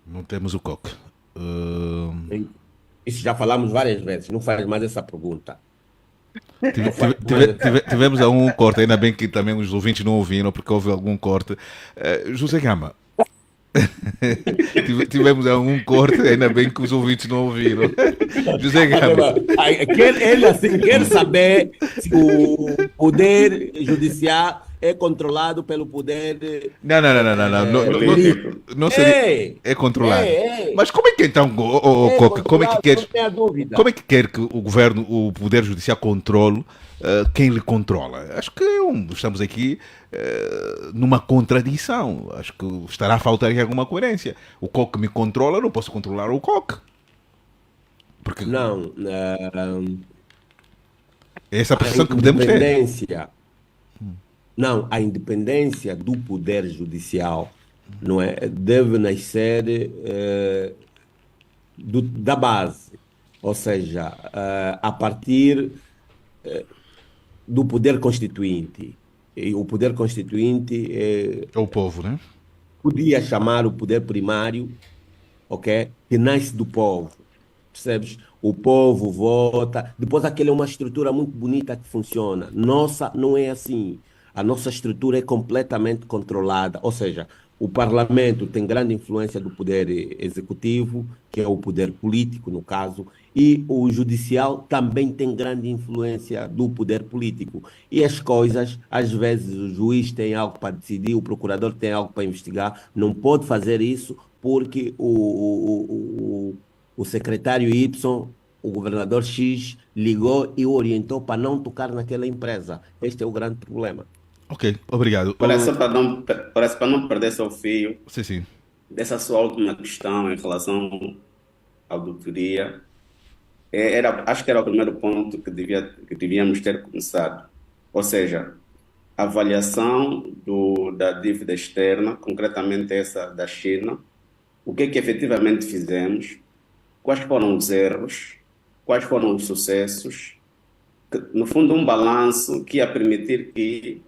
Não temos o coque. Isso já falamos várias vezes, não faz mais essa pergunta. Tivemos algum corte, ainda bem que também os ouvintes não ouviram, porque houve algum corte. José Gama, tivemos algum corte, ainda bem que os ouvintes não ouviram. José Gama. Ele assim quer saber se o Poder Judicial é controlado pelo poder. Não seria. É controlado. Mas como é que então, Coca, como é que quer que o governo, o Poder Judicial controle quem lhe controla? Acho que estamos aqui numa contradição. Acho que estará a faltar aqui alguma coerência. O Coca me controla, eu não posso controlar o Coca. Porque não. É essa a percepção que podemos ter. Não, a independência do Poder Judicial, não é, deve nascer da base, ou seja, a partir do Poder Constituinte. E o Poder Constituinte é o povo, né? Podia chamar o Poder Primário, ok? Que nasce do povo, percebes? O povo vota, depois aquela é uma estrutura muito bonita que funciona. Nossa, não é assim. A nossa estrutura é completamente controlada, ou seja, o parlamento tem grande influência do poder executivo, que é o poder político, no caso, e o judicial também tem grande influência do poder político. E as coisas, às vezes o juiz tem algo para decidir, o procurador tem algo para investigar, não pode fazer isso porque o secretário Y, o governador X, ligou e o orientou para não tocar naquela empresa. Este é o grande problema. Ok, obrigado. Parece para não perder seu fio. Sim. Dessa sua última questão em relação à auditoria, acho que era o primeiro ponto que devíamos ter começado. Ou seja, a avaliação da dívida externa, concretamente essa da China, o que efetivamente fizemos, quais foram os erros, quais foram os sucessos, no fundo um balanço que ia permitir que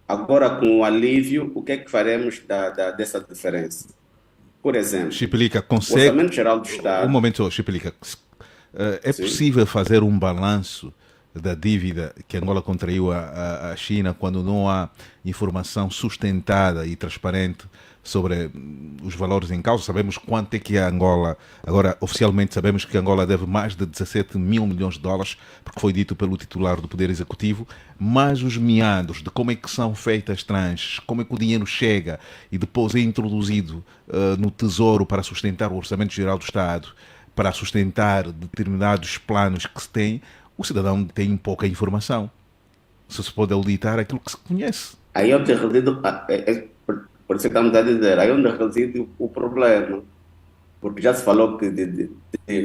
agora, com o alívio, o que é que faremos dessa diferença? Por exemplo, Chipelica, o Orçamento Geral do Estado... Um momento, Chipelica. É possível fazer um balanço da dívida que Angola contraiu à China quando não há informação sustentada e transparente sobre os valores em causa. Sabemos quanto é que a Angola, agora oficialmente sabemos que Angola deve mais de 17 mil milhões de dólares, porque foi dito pelo titular do Poder Executivo, mas os meandros de como é que são feitas as tranches, como é que o dinheiro chega e depois é introduzido no Tesouro para sustentar o Orçamento Geral do Estado, para sustentar determinados planos que se tem, o cidadão tem pouca informação. Só se pode auditar aquilo que se conhece. Aí é onde reside, por isso que estamos a dizer, aí é onde reside o problema. Porque já se falou que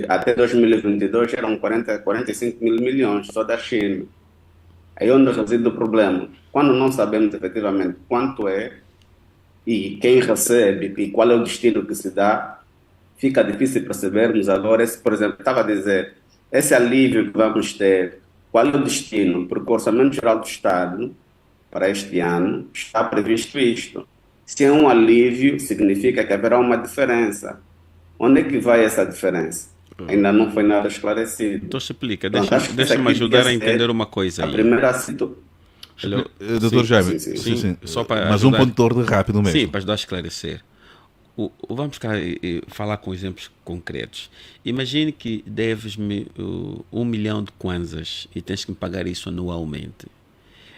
até 2022 eram 45 mil milhões só da China. Aí é onde reside o problema. Quando não sabemos efetivamente quanto é e quem recebe e qual é o destino que se dá, fica difícil percebermos agora, por exemplo, estava a dizer, esse alívio que vamos ter, qual é o destino? Porque o Orçamento Geral do Estado, para este ano, está previsto isto. Se é um alívio, significa que haverá uma diferença. Onde é que vai essa diferença? Ainda não foi nada esclarecido. Então se explica, Então, deixa-me ajudar a entender uma coisa aí. A primeira situação. Doutor Jaime, sim, só para mas ajudar, um ponto de ordem rápido mesmo. Sim, para ajudar a esclarecer. Vamos cá falar com exemplos concretos. Imagine que deves-me 1 milhão de kwanzas e tens que me pagar isso anualmente.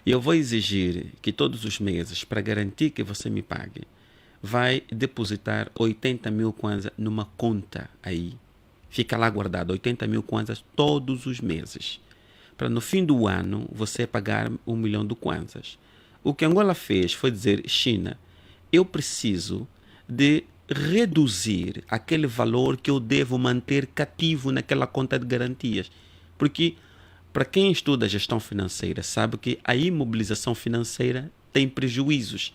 E eu vou exigir que todos os meses, para garantir que você me pague, vai depositar 80 mil kwanzas numa conta aí. Fica lá guardado 80 mil kwanzas todos os meses. Para no fim do ano você pagar 1 milhão de kwanzas. O que Angola fez foi dizer, China, eu preciso de reduzir aquele valor que eu devo manter cativo naquela conta de garantias. Porque, para quem estuda gestão financeira, sabe que a imobilização financeira tem prejuízos.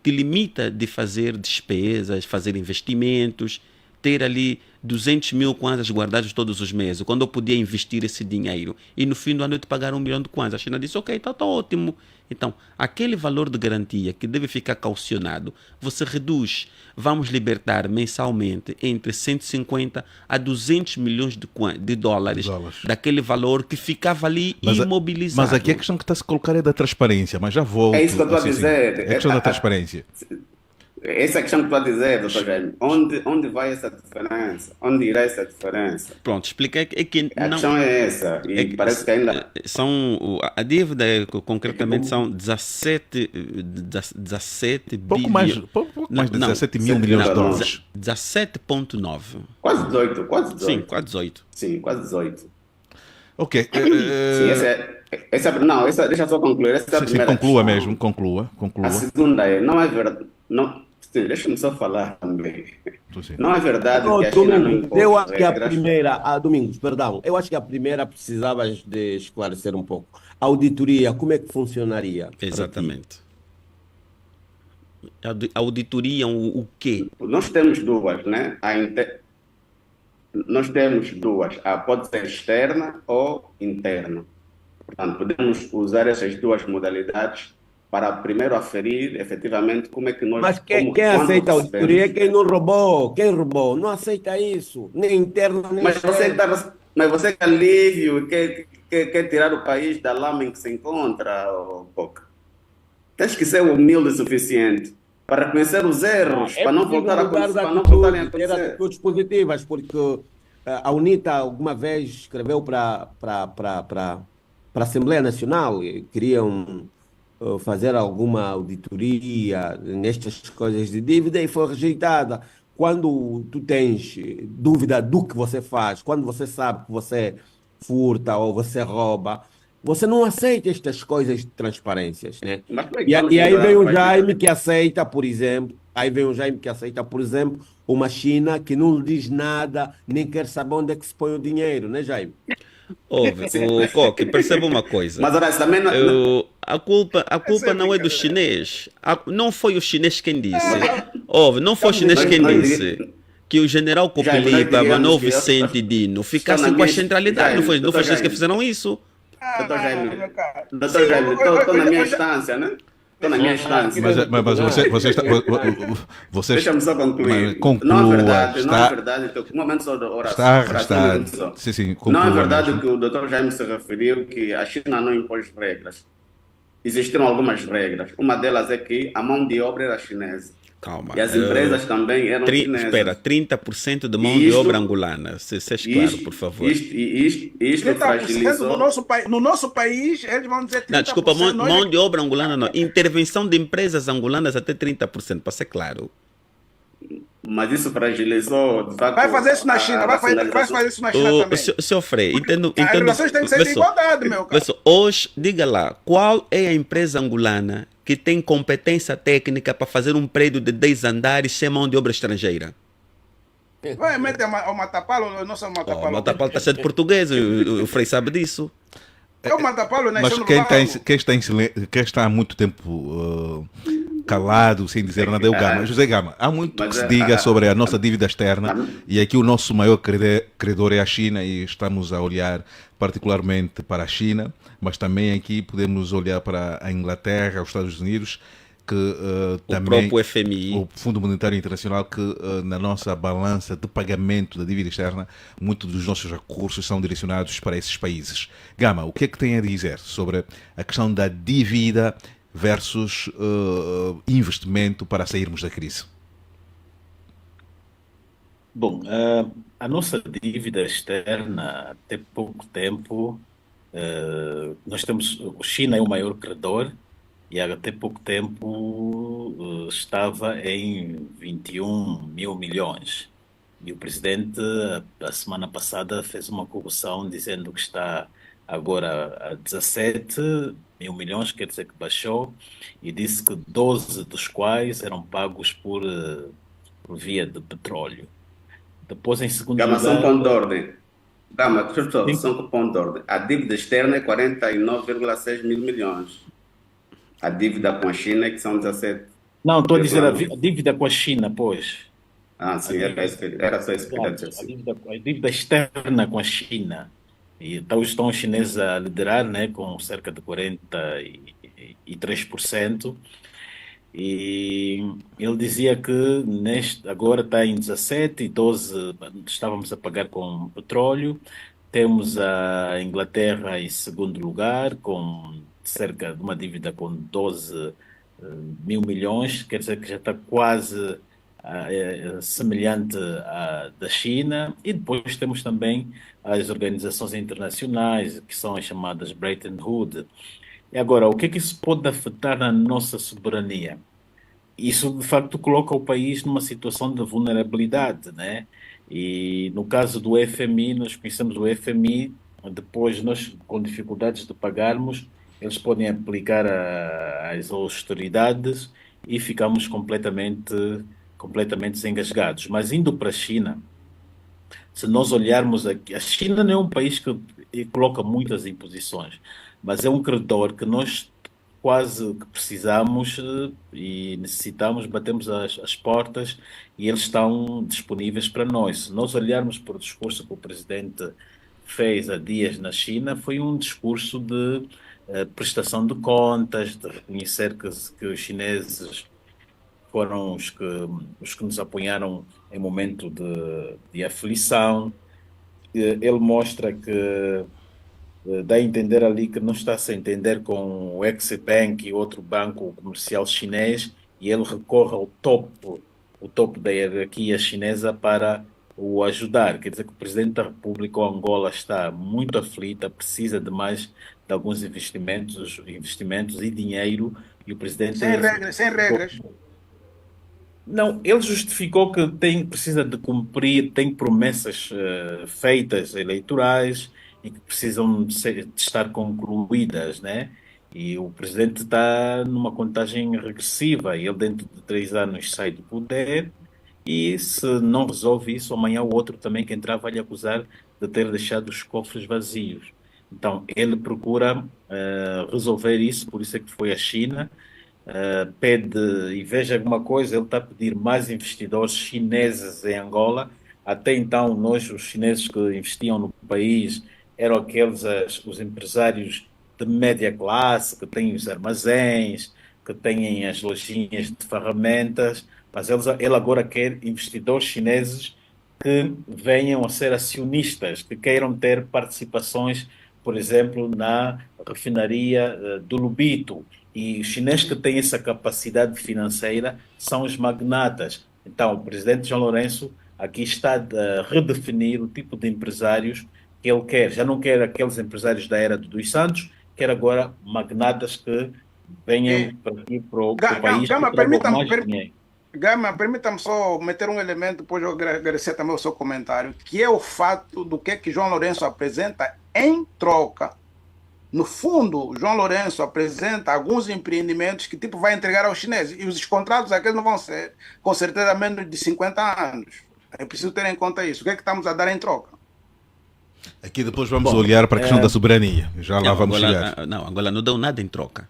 Te limita de fazer despesas, fazer investimentos, ter ali 200 mil kwanzas guardados todos os meses, quando eu podia investir esse dinheiro. E no fim do ano eu te pagar 1 milhão de kwanzas. A China disse, ok, está ótimo. Então, aquele valor de garantia que deve ficar calcionado, você reduz. Vamos libertar mensalmente entre 150 a 200 milhões de dólares daquele valor que ficava ali imobilizado. Mas aqui a questão que está a se colocar é da transparência, mas já volto. É isso que eu estou a dizer. É a questão da transparência. Essa é a questão que estou a dizer, doutor Jaime. Onde vai essa diferença? Onde irá essa diferença? Pronto, expliquei que a não... questão é essa. E parece que ainda... A dívida, concretamente, são 17 pouco mais de 17 mil milhões de dólares. 17,9. Quase 18, quase 18. Sim, quase 18. Sim, quase 18. Ok. Sim, deixa eu só concluir. Essa é a primeira conclua questão. mesmo, conclua. A segunda não é verdade. Deixa-me só falar também. Não é verdade que a China não impôs. Eu acho que a primeira, Domingos, perdão, eu acho que a primeira precisavas de esclarecer um pouco. A auditoria, como é que funcionaria? Exatamente. A auditoria, o quê? Nós temos duas, né? Nós temos duas. Pode ser externa ou interna. Portanto, podemos usar essas duas modalidades para primeiro aferir efetivamente como é que nós... Mas quem aceita a auditoria é quem não roubou. Quem roubou não aceita isso, nem interno, nem externo. Mas você que alívio, quer tirar o país da lama em que se encontra, Boca. Tens que ser humilde o suficiente para reconhecer os erros, para não voltar a acontecer. Para não voltarem a acontecer. Atitudes positivas, porque a UNITA alguma vez escreveu para a Assembleia Nacional, queriam fazer alguma auditoria nestas coisas de dívida e foi rejeitada. Quando tu tens dúvida do que você faz, quando você sabe que você furta ou você rouba, você não aceita estas coisas de transparências, né? E aí vem o Jaime que aceita, por exemplo, uma China que não lhe diz nada, nem quer saber onde é que se põe o dinheiro, né, Jaime? O Coque, perceba uma coisa. Mas ora, também a culpa não é do chinês. Não foi o chinês quem disse. Não foi o chinês quem disse que o general Copilipa, Manuel Vicente e Dino ficassem com a centralidade. Não foi eles que fizeram isso. Doutor Jaime, estou na minha instância, né? Estou na minha instância. Mas vocês Deixa-me só concluir. conclua, Não é verdade, um momento só de está oração. arrestado. Só. Sim, Não é conclua verdade mesmo. que o Dr. Jaime se referiu que a China não impôs regras. Existiram algumas regras. Uma delas é que a mão de obra era chinesa. Calma. E as empresas também eram chinesas. Espera, 30% de mão E de isto- obra angolana. Seja claro, por favor. Isto 30% fragilizou. no nosso país, eles vão dizer 30%. Não, desculpa, nós mão de obra angolana não. Intervenção de empresas angolanas até 30%, para ser claro. Mas isso fragilizou, de facto, Vai fazer isso na China, vai racionalização. fazer isso na China também. Senhor Frei, entendo. As relações têm que ser vê de só, igualdade, meu vê cara. só, hoje, diga lá, qual é a empresa angolana que tem competência técnica para fazer um prédio de 10 andares sem mão de obra estrangeira? Vai, mete o Matapalo, não sei o O Matapalo. Matapalo está cheio de português, o Frei sabe disso. É o Matapalo, Mas nasceu no quem Luau. está em silêncio, quem está há muito tempo calado, sem dizer nada, é o Gama. José Gama, há muito que Mas se diga sobre a nossa dívida externa e aqui o nosso maior credor é a China e estamos a olhar particularmente para a China, mas também aqui podemos olhar para a Inglaterra, os Estados Unidos, que O também próprio FMI. o Fundo Monetário Internacional, que na nossa balança de pagamento da dívida externa, muitos dos nossos recursos são direcionados para esses países. Gama, o que é que tem a dizer sobre a questão da dívida versus investimento para sairmos da crise? Bom, a nossa dívida externa, até pouco tempo, nós temos, a China é o maior credor e até pouco tempo estava em 21 mil milhões. E o presidente, a semana passada, fez uma correção dizendo que está agora a 17 mil milhões, quer dizer que baixou, e disse que 12 dos quais eram pagos por via de petróleo. Depois, em segundo Gama, só um lugar, ponto de ordem. Gama, deixa eu só Sim. um ponto de ordem. A dívida externa é 49,6 mil milhões. A dívida com a China é que são 17. não, estou a dizer a dívida com a China, pois. Ah, sim, era só isso que eu queria dizer. A dívida externa com a China. E então estão os chineses a liderar, né, com cerca de 43%. E ele dizia que agora está em 17 e 12 estávamos a pagar com petróleo. Temos a Inglaterra em segundo lugar, com cerca de uma dívida com 12 mil milhões, quer dizer que já está quase semelhante à da China. E depois temos também as organizações internacionais, que são as chamadas Bretton Woods. E agora, o que é que isso pode afetar na nossa soberania? Isso, de facto, coloca o país numa situação de vulnerabilidade, né? E no caso do FMI, nós conhecemos o FMI, depois nós, com dificuldades de pagarmos, eles podem aplicar as austeridades e ficamos completamente desengasgados. Mas indo para a China, se nós olharmos aqui, a China não é um país que coloca muitas imposições, mas é um credor que nós quase que precisamos e necessitamos, batemos as portas e eles estão disponíveis para nós. Se nós olharmos para o discurso que o presidente fez há dias na China, foi um discurso de prestação de contas, de reconhecer que os chineses foram os que nos apoiaram em momento de aflição. Ele mostra que dá a entender ali que não está a se entender com o Exim Bank e outro banco comercial chinês, e ele recorre ao topo da hierarquia chinesa para o ajudar. Quer dizer que o presidente da República, o Angola, está muito aflita, precisa de alguns investimentos e dinheiro, e o presidente... Sem regras. Não, ele justificou que precisa de cumprir, tem promessas feitas eleitorais e que precisam de estar concluídas, né? E o presidente está numa contagem regressiva e ele dentro de 3 anos sai do poder e se não resolve isso, amanhã o outro também que entrar vai lhe acusar de ter deixado os cofres vazios. Então, ele procura resolver isso, por isso é que foi à China, pede e veja alguma coisa, ele está a pedir mais investidores chineses em Angola. Até então, os chineses que investiam no país eram aqueles, os empresários de média classe, que têm os armazéns, que têm as lojinhas de ferramentas, mas ele agora quer investidores chineses que venham a ser acionistas, que queiram ter participações, por exemplo, na refinaria do Lubito. E os chineses que têm essa capacidade financeira são os magnatas. Então, o presidente João Lourenço aqui está a redefinir o tipo de empresários que ele quer. Já não quer aqueles empresários da era dos Santos, quer agora magnatas que venham para aqui para o país Gama, que tragam mais dinheiro. Gama, permita-me só meter um elemento, depois eu agradecer também o seu comentário, que é o fato do que João Lourenço apresenta em troca. No fundo, João Lourenço apresenta alguns empreendimentos que tipo vai entregar aos chineses. E os contratos aqueles não vão ser, com certeza, menos de 50 anos. É preciso ter em conta isso. O que é que estamos a dar em troca? Aqui depois vamos olhar para a questão da soberania. Já lá vamos chegar. Não, Angola não deu nada em troca.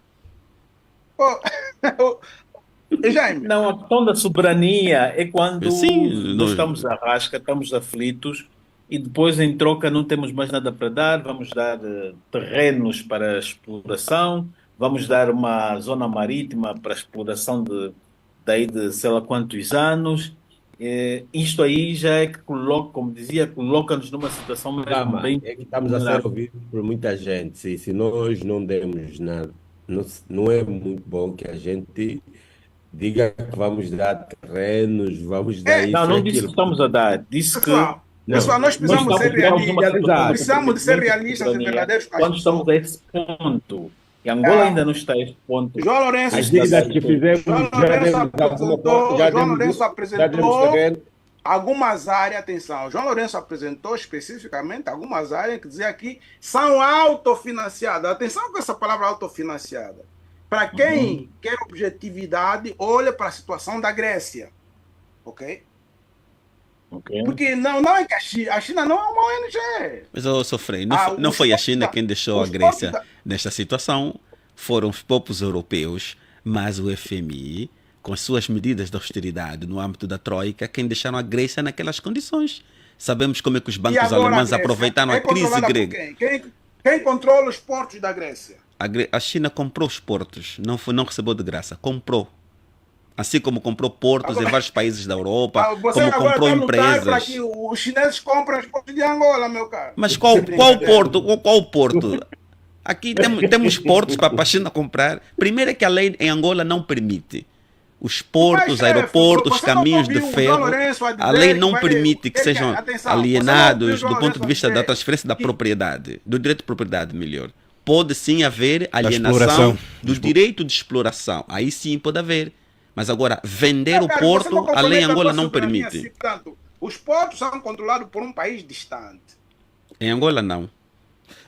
Jaime. Não, a questão da soberania é quando Sim, nós estamos à rasca, estamos aflitos e depois em troca não temos mais nada para dar, vamos dar terrenos para exploração, vamos dar uma zona marítima para exploração daí de sei lá quantos anos. Isto aí já é que coloca, como dizia, coloca-nos numa situação mesmo bem... É que estamos a ser ouvidos por muita gente. Se nós não demos nada, não é muito bom que a gente diga que vamos dar terrenos, vamos dar isso. Não disse que estamos a dar, disse que... Pessoal, nós precisamos ser realistas. Precisamos de ser realistas e verdadeiros. Quando estamos a esse ponto, e Angola ainda não está a esse ponto. João Lourenço As dívidas que fizemos João Lourenço apresentou algumas áreas, atenção, João Lourenço apresentou especificamente algumas áreas que dizia aqui são autofinanciadas. Atenção com essa palavra autofinanciada. Para quem quer objetividade, olha para a situação da Grécia. Ok? Porque não é que a China não é uma ONG. Mas eu sofri. Não foi a China quem deixou a Grécia nesta situação. Foram os povos europeus, mas o FMI, com as suas medidas de austeridade no âmbito da Troika, quem deixaram a Grécia naquelas condições. Sabemos como é que os bancos alemães aproveitaram a crise grega. Quem controla os portos da Grécia? A China comprou os portos, não recebeu de graça, comprou. Assim como comprou portos em vários países da Europa, como comprou empresas. Para que os chineses compram os portos de Angola, meu caro. Mas qual porto? Qual porto? Aqui temos portos para a China comprar. Primeiro é que a lei em Angola não permite. Os portos, aeroportos, caminhos de ferro, a lei não permite que sejam alienados do ponto de vista da transferência da propriedade, do direito de propriedade, melhor. Pode sim haver alienação do direito de exploração. Aí sim pode haver. Mas agora, vender o porto, a lei em Angola não permite. Assim, portanto, os portos são controlados por um país distante. Em Angola, não.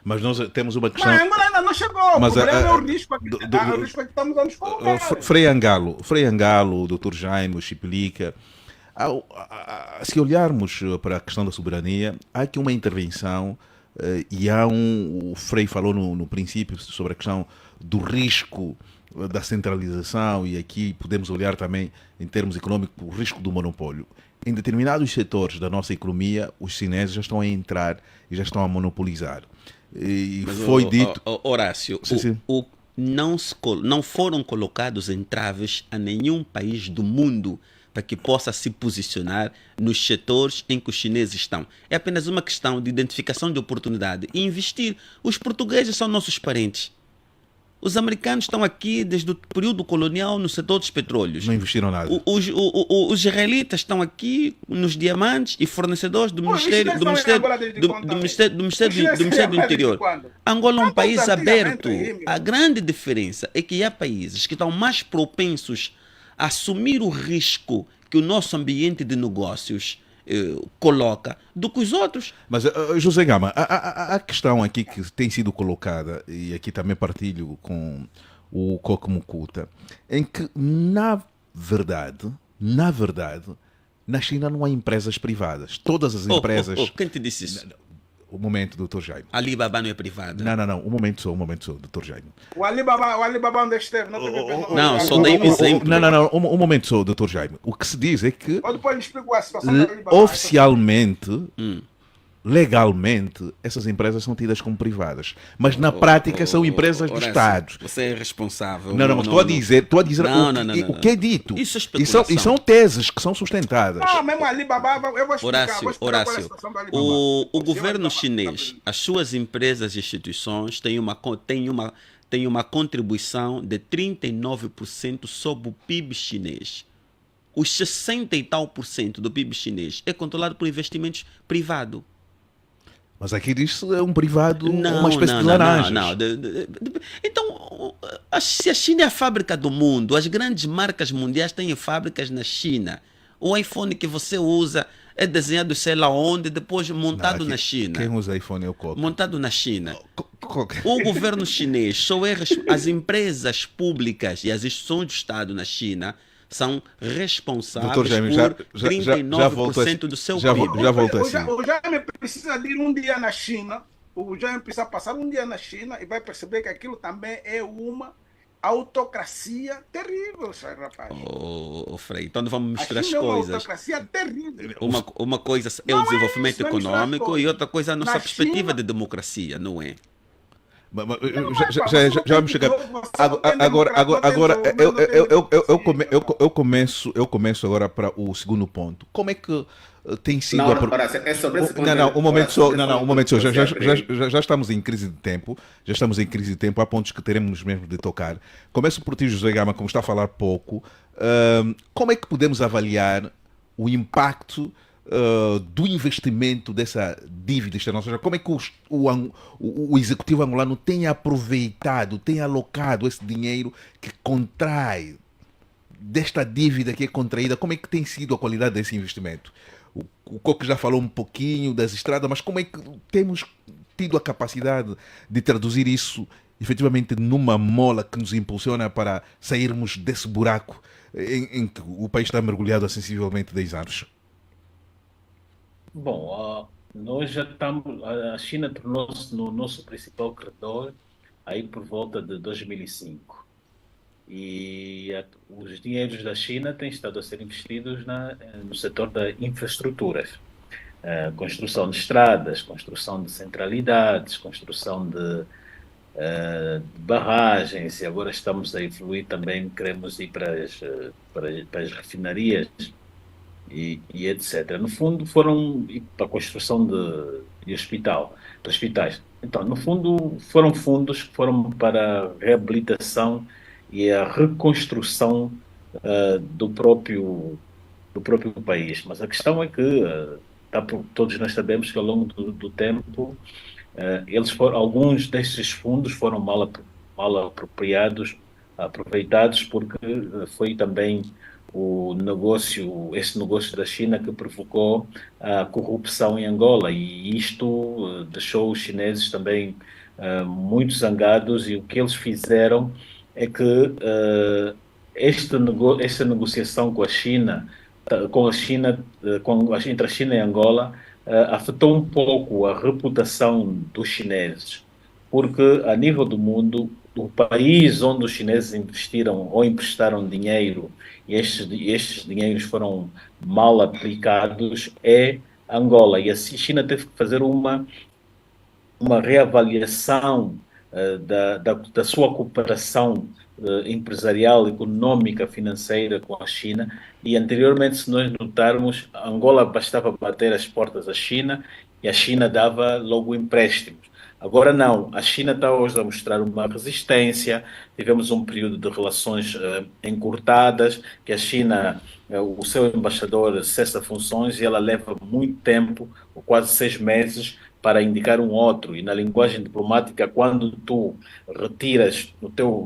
Mas nós temos uma questão... Mas Angola ainda não chegou. Mas, o problema é o risco que estamos a nos colocar. Frei Angalo, o Dr. Jaime, o Chipilica, se olharmos para a questão da soberania, há aqui uma intervenção e o Frei falou no princípio sobre a questão do risco da centralização, e aqui podemos olhar também em termos econômicos o risco do monopólio. Em determinados setores da nossa economia, os chineses já estão a entrar e já estão a monopolizar. E mas foi dito... Horácio, sim. Não foram colocados entraves a nenhum país do mundo para que possa se posicionar nos setores em que os chineses estão. É apenas uma questão de identificação de oportunidade e investir. Os portugueses são nossos parentes. Os americanos estão aqui desde o período colonial no setor dos petróleos. Não investiram nada. Os israelitas estão aqui nos diamantes e fornecedores do Ministério do Interior. Angola é um país aberto. A grande diferença é que há países que estão mais propensos a assumir o risco que o nosso ambiente de negócios coloca do que os outros. Mas, José Gama, a questão aqui que tem sido colocada, e aqui também partilho com o Coco Mukuta, em que, na verdade, na China não há empresas privadas. Todas as empresas... Quem te disse isso? O momento, Dr. Jaime. Alibaba não é privado. Não. Um momento só, Dr. Jaime. O Alibaba onde esteve? Não, só dei um exemplo. Não. Um momento só, Dr. Jaime. O que se diz é que... Ou depois lhe explico a situação da Alibaba. Oficialmente, legalmente essas empresas são tidas como privadas, mas na prática são empresas do Horácio, Estado. você é responsável. Não, mas estou a dizer Não, o que é dito. Isso é E são especulação. teses que são sustentadas. Não, mesmo Alibaba, eu vou explicar, Horácio, qual é a Horácio, situação do Alibaba. o Se governo Alibaba chinês, as suas empresas e instituições têm uma contribuição de 39% sobre o PIB chinês. Os 60 e tal por cento do PIB chinês é controlado por investimentos privados. Mas aqui diz-se é um privado, Não, uma espécie não, de não, laranjas. não. Então, se a China é a fábrica do mundo, as grandes marcas mundiais têm fábricas na China. O iPhone que você usa é desenhado sei lá onde, depois montado Não, na aqui, China. quem usa iPhone é o Coco. Montado na China. O governo chinês só é as empresas públicas e as instituições do Estado na China são responsáveis Doutor Jaime, por 39% do seu PIB. Já voltou assim. O Jaime precisa de ir um dia na China, o Jaime precisa passar um dia na China e vai perceber que aquilo também é uma autocracia terrível, sabe, rapaz. Frei, então não vamos misturar A as China é uma coisas. autocracia terrível. Uma coisa é o Não é desenvolvimento isso, não é misturar as econômico coisas. e outra coisa é a nossa Na perspectiva China- de democracia, não é? Já vamos chegar. Agora, eu começo agora para o segundo ponto. Como é que tem sido Não, a não, Horácio, é sobre esse ponto. Não, um momento só. Horácio, Não, um momento só. você abrir. Já estamos em crise de tempo. Já estamos em crise de tempo. Há pontos que teremos mesmo de tocar. Começo por ti, José Gama, como está a falar pouco. Como é que podemos avaliar o impacto do investimento dessa dívida externa? Ou seja, como é que o executivo angolano tem aproveitado, tem alocado esse dinheiro que contrai desta dívida que é contraída? Como é que tem sido a qualidade desse investimento? O Coco já falou um pouquinho das estradas, mas como é que temos tido a capacidade de traduzir isso efetivamente numa mola que nos impulsiona para sairmos desse buraco em que o país está mergulhado há sensivelmente 10 anos? Bom, nós já estamos. A China tornou-se no nosso principal credor aí por volta de 2005. Os dinheiros da China têm estado a ser investidos no setor da infraestruturas. Construção de estradas, construção de centralidades, construção de barragens, e agora estamos a evoluir também, queremos ir para as refinarias e etc. No fundo, foram para a construção de hospitais. Então, no fundo, foram fundos que foram para a reabilitação e a reconstrução do próprio país. Mas a questão é que todos nós sabemos que ao longo do tempo alguns desses fundos foram mal aproveitados, porque foi também esse negócio da China que provocou a corrupção em Angola, e isto deixou os chineses também muito zangados, e o que eles fizeram é que esta negociação com a China, entre a China e Angola, afetou um pouco a reputação dos chineses, porque a nível do mundo, o país onde os chineses investiram ou emprestaram dinheiro e estes dinheiros foram mal aplicados é Angola. E a China teve que fazer uma reavaliação da sua cooperação empresarial, econômica, financeira com a China. E anteriormente, se nós notarmos, Angola bastava bater as portas à China e a China dava logo empréstimos. Agora não, a China está hoje a mostrar uma resistência. Tivemos um período de relações encurtadas, que a China, o seu embaixador cessa funções e ela leva muito tempo, quase 6 meses, para indicar um outro. E na linguagem diplomática, quando tu retiras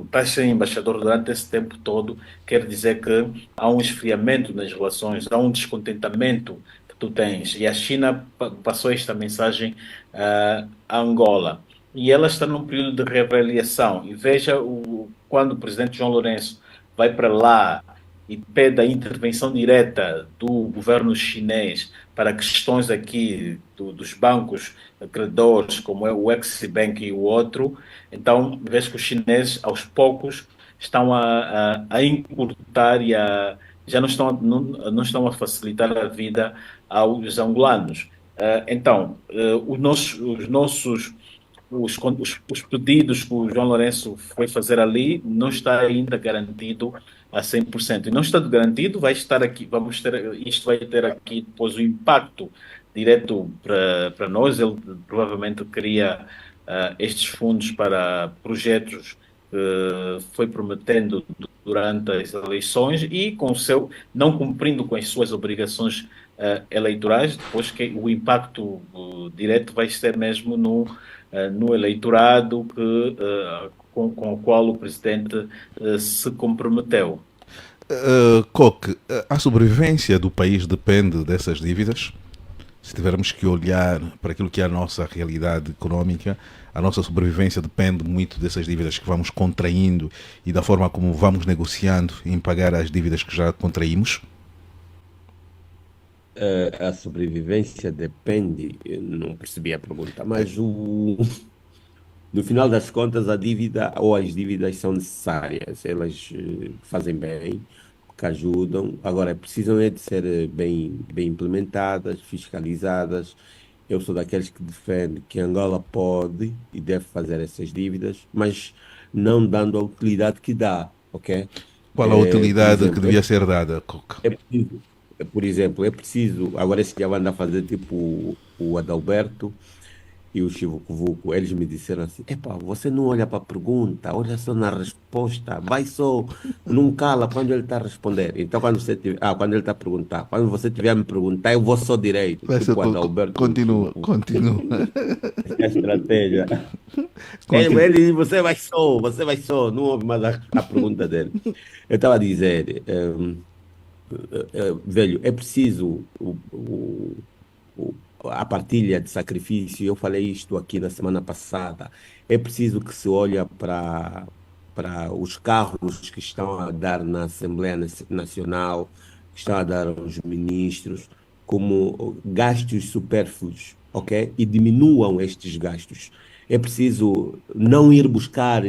estás sem embaixador durante esse tempo todo, quer dizer que há um esfriamento nas relações, há um descontentamento que tu tens. E a China passou esta mensagem a Angola. E ela está num período de reavaliação. E veja quando o presidente João Lourenço vai para lá e pede a intervenção direta do governo chinês para questões aqui dos bancos credores, como é o Exim Bank e o outro. Então, vejo que os chineses, aos poucos, estão a encurtar e já não estão a facilitar a vida aos angolanos. Então, os pedidos que o João Lourenço foi fazer ali não está ainda garantido a 100%. E não estando garantido, vai estar aqui, isto vai ter aqui depois o impacto direto para nós. Ele provavelmente queria estes fundos para projetos que foi prometendo durante as eleições e não cumprindo com as suas obrigações eleitorais, depois que o impacto direto vai ser mesmo no eleitorado com o qual o presidente se comprometeu. Coque, a sobrevivência do país depende dessas dívidas? Se tivermos que olhar para aquilo que é a nossa realidade económica, a nossa sobrevivência depende muito dessas dívidas que vamos contraindo e da forma como vamos negociando em pagar as dívidas que já contraímos? A sobrevivência depende, eu não percebi a pergunta, mas no final das contas, a dívida ou as dívidas são necessárias, elas fazem bem, que ajudam. Agora, precisam de ser bem implementadas, fiscalizadas. Eu sou daqueles que defende que Angola pode e deve fazer essas dívidas, mas não dando a utilidade que dá, ok? Qual a Por utilidade que exemplo, devia ser dada, Coque? por exemplo, é preciso, agora esse dia anda a fazer tipo o Adalberto e o Chivo Vuco, eles me disseram assim: epá, você não olha para a pergunta, olha só na resposta, vai só, não cala quando ele está a responder. Então, quando ele está a perguntar, quando você tiver a me perguntar, eu vou só direito, Vai ser tipo o Adalberto e o Chivo continua, Vuco. continua. Essa é a estratégia. Continua. Você vai só, não ouve mais a pergunta dele. Eu estava a dizer, velho, é preciso o- a partilha de sacrifício. Eu falei isto aqui na semana passada. É preciso que se olhe para os carros que estão a dar na Assembleia Nacional, que estão a dar aos ministros, como gastos supérfluos, ok? E diminuam estes gastos. É preciso não ir buscar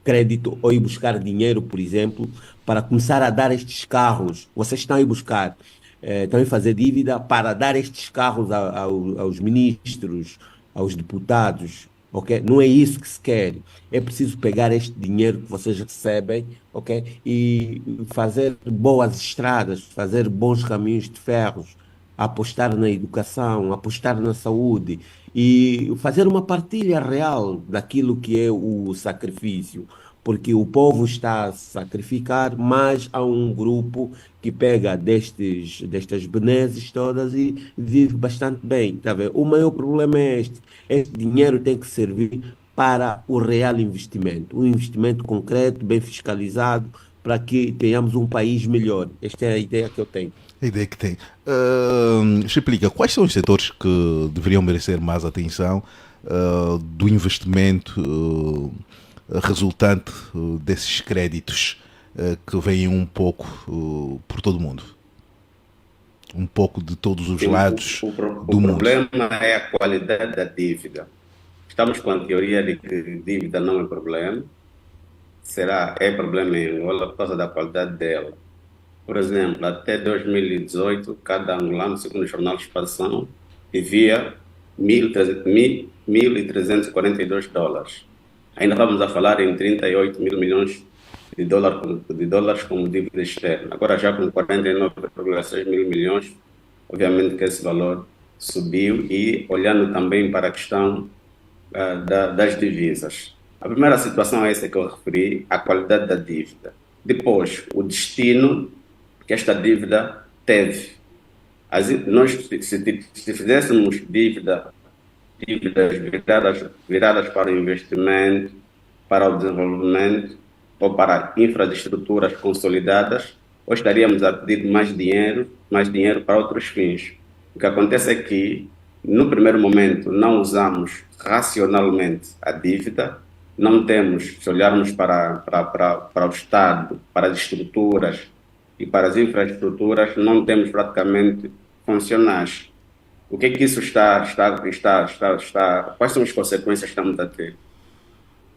crédito ou ir buscar dinheiro, por exemplo, para começar a dar estes carros. Vocês estão a ir buscar, estão a fazer dívida para dar estes carros aos ministros, aos deputados, ok? Não é isso que se quer. É preciso pegar este dinheiro que vocês recebem, ok? E fazer boas estradas, fazer bons caminhos de ferros, apostar na educação, apostar na saúde e fazer uma partilha real daquilo que é o sacrifício, porque o povo está a sacrificar, mas há um grupo que pega destas benesses todas e vive bastante bem, tá vendo? O maior problema é este. Este dinheiro tem que servir para o real investimento, um investimento concreto, bem fiscalizado, para que tenhamos um país melhor. Esta é a ideia que eu tenho. A ideia que tem. Explica, quais são os setores que deveriam merecer mais atenção do investimento resultante desses créditos que vêm um pouco por todo o mundo? Um pouco de todos os Sim, lados o do mundo. problema é a qualidade da dívida. Estamos com a teoria de que dívida não é problema. É problema em Angola por causa da qualidade dela. Por exemplo, até 2018, cada angolano, segundo o jornal Expansão, devia 1.342 dólares. Ainda vamos a falar em 38 mil milhões de dólares como dívida externa. Agora já com 49,6 mil milhões, obviamente que esse valor subiu. E olhando também para a questão das divisas. A primeira situação é essa que eu referi, a qualidade da dívida. Depois, o destino que esta dívida teve. Nós, se fizéssemos dívidas viradas para o investimento, para o desenvolvimento ou para infraestruturas consolidadas, ou estaríamos a pedir mais dinheiro para outros fins. O que acontece é que, no primeiro momento, não usamos racionalmente a dívida, não temos, se olharmos para o Estado, para as estruturas e para as infraestruturas, não temos praticamente funcionais. O que é que isso quais são as consequências que estamos a ter?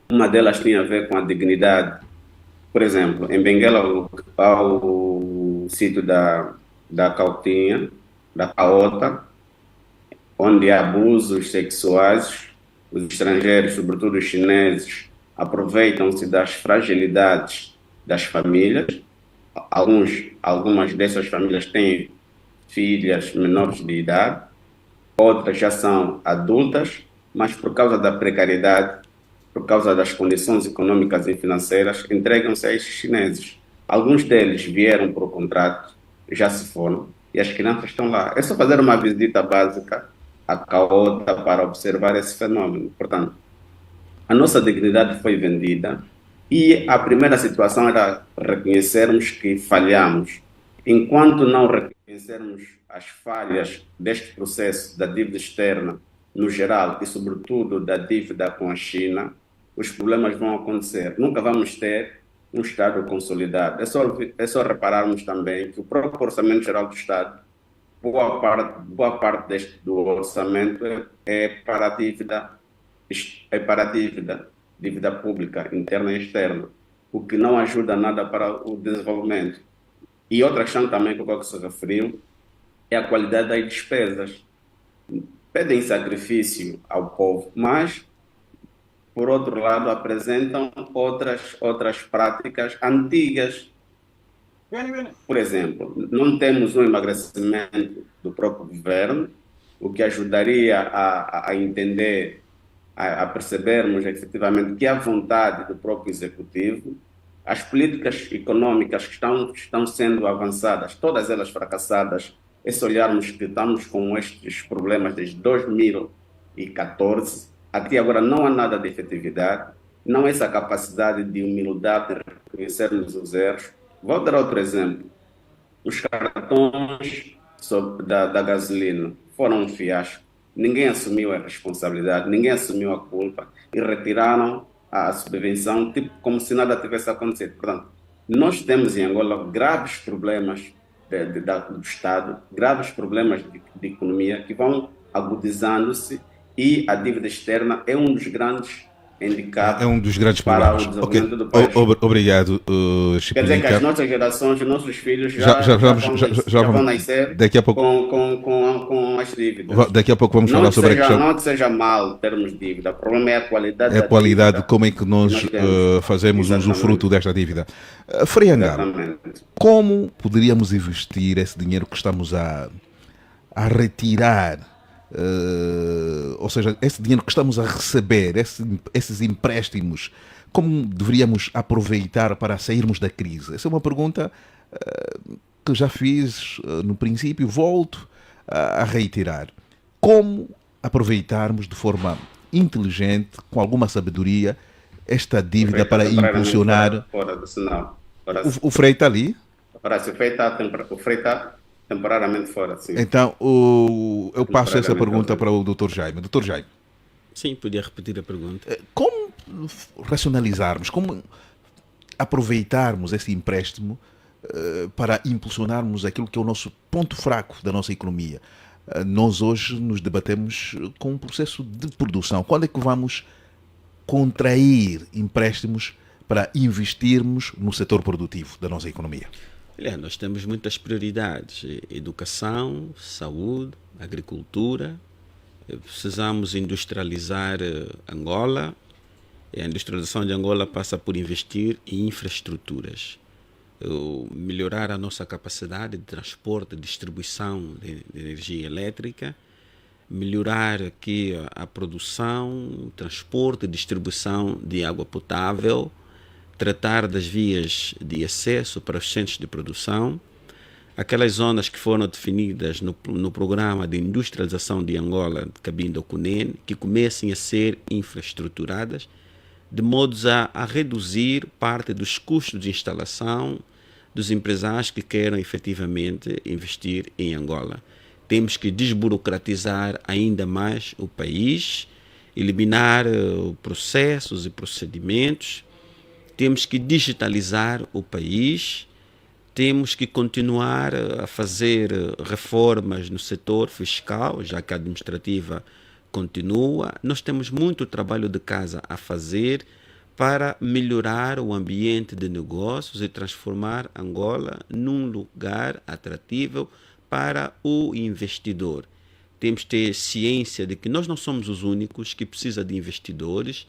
Uma delas tem a ver com a dignidade. Por exemplo, em Benguela, ao sítio da Cautinha, da Caota, onde há abusos sexuais. Os estrangeiros, sobretudo os chineses, aproveitam-se das fragilidades das famílias. Algumas dessas famílias têm filhas menores de idade, outras já são adultas, mas por causa da precariedade, por causa das condições econômicas e financeiras, entregam-se a esses chineses. Alguns deles vieram por contrato, já se foram, e as crianças estão lá. É só fazer uma visita básica à Caota para observar esse fenômeno. Portanto, a nossa dignidade foi vendida e a primeira situação era reconhecermos que falhamos. Enquanto não reconhecermos as falhas deste processo da dívida externa no geral e, sobretudo, da dívida com a China, os problemas vão acontecer. Nunca vamos ter um Estado consolidado. É só repararmos também que o próprio Orçamento Geral do Estado, boa parte do orçamento é para a dívida pública, interna e externa, o que não ajuda nada para o desenvolvimento. E outra questão também que o que se referiu é a qualidade das despesas. Pedem sacrifício ao povo, mas, por outro lado, apresentam outras práticas antigas. Por exemplo, não temos um emagrecimento do próprio governo, o que ajudaria a entender, a percebermos efetivamente que há vontade do próprio executivo. As políticas econômicas que estão sendo avançadas, todas elas fracassadas, é se olharmos que estamos com estes problemas desde 2014, até agora não há nada de efetividade, não há essa capacidade de humildade de reconhecermos os erros. Vou dar outro exemplo. Os cartões da gasolina foram um fiasco. Ninguém assumiu a responsabilidade, ninguém assumiu a culpa e retiraram a subvenção, tipo, como se nada tivesse acontecido. Portanto, nós temos em Angola graves problemas do Estado, graves problemas de economia que vão agudizando-se e a dívida externa é um dos grandes indicados É um dos grandes para problemas. o desenvolvimento do país. Obrigado, Quer dizer que as Chipinica. nossas gerações, os nossos filhos já vão nascer Daqui a pouco, com as dívidas. daqui a pouco vamos falar sobre a questão. Não que seja mal termos dívida, o problema é a qualidade É a da qualidade, dívida como é que nós temos. fazemos Exatamente. usufruto desta dívida. Frei Angaro, Exatamente. como poderíamos investir esse dinheiro que estamos a retirar, ou seja, esse dinheiro que estamos a receber, esses empréstimos, como deveríamos aproveitar para sairmos da crise? Essa é uma pergunta que já fiz no princípio, volto a reiterar. Como aproveitarmos de forma inteligente, com alguma sabedoria, esta dívida para impulsionar... Fora do sinal. O Frei está ali? O Frei está temporariamente fora, sim. Então, eu passo essa pergunta para o Dr. Jaime. Dr. Jaime, Sim, podia repetir a pergunta. como racionalizarmos, como aproveitarmos esse empréstimo para impulsionarmos aquilo que é o nosso ponto fraco da nossa economia? Nós hoje nos debatemos com um processo de produção. Quando é que vamos contrair empréstimos para investirmos no setor produtivo da nossa economia? Olha, nós temos muitas prioridades: educação, saúde, agricultura. Precisamos industrializar Angola. A industrialização de Angola passa por investir em infraestruturas, melhorar a nossa capacidade de transporte e distribuição de energia elétrica, melhorar aqui a produção, transporte e distribuição de água potável, tratar das vias de acesso para os centros de produção, aquelas zonas que foram definidas no programa de industrialização de Angola, de Cabinda Cunene, que comecem a ser infraestruturadas, de modo a reduzir parte dos custos de instalação dos empresários que queiram efetivamente investir em Angola. Temos que desburocratizar ainda mais o país, eliminar processos e procedimentos, temos que digitalizar o país, temos que continuar a fazer reformas no setor fiscal, já que a administrativa continua. Nós temos muito trabalho de casa a fazer para melhorar o ambiente de negócios e transformar Angola num lugar atrativo para o investidor. temos que ter ciência de que nós não somos os únicos que precisam de investidores.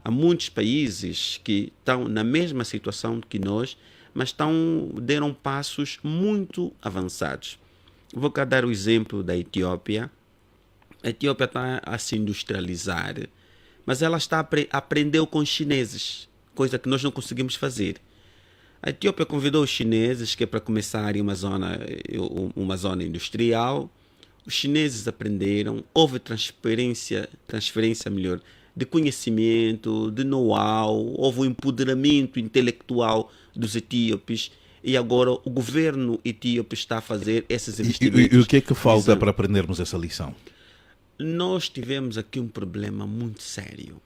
Há muitos países que estão na mesma situação que nós, mas deram passos muito avançados. Vou cá dar o exemplo da Etiópia. A Etiópia está a se industrializar, mas ela aprendeu com os chineses, coisa que nós não conseguimos fazer. A Etiópia convidou os chineses que é para começarem uma zona industrial. Os chineses aprenderam, houve transferência melhor, de conhecimento, de know-how, houve um empoderamento intelectual dos etíopes e agora o governo etíope está a fazer esses investimentos. E o que é que falta para aprendermos essa lição? Nós tivemos aqui um problema muito sério.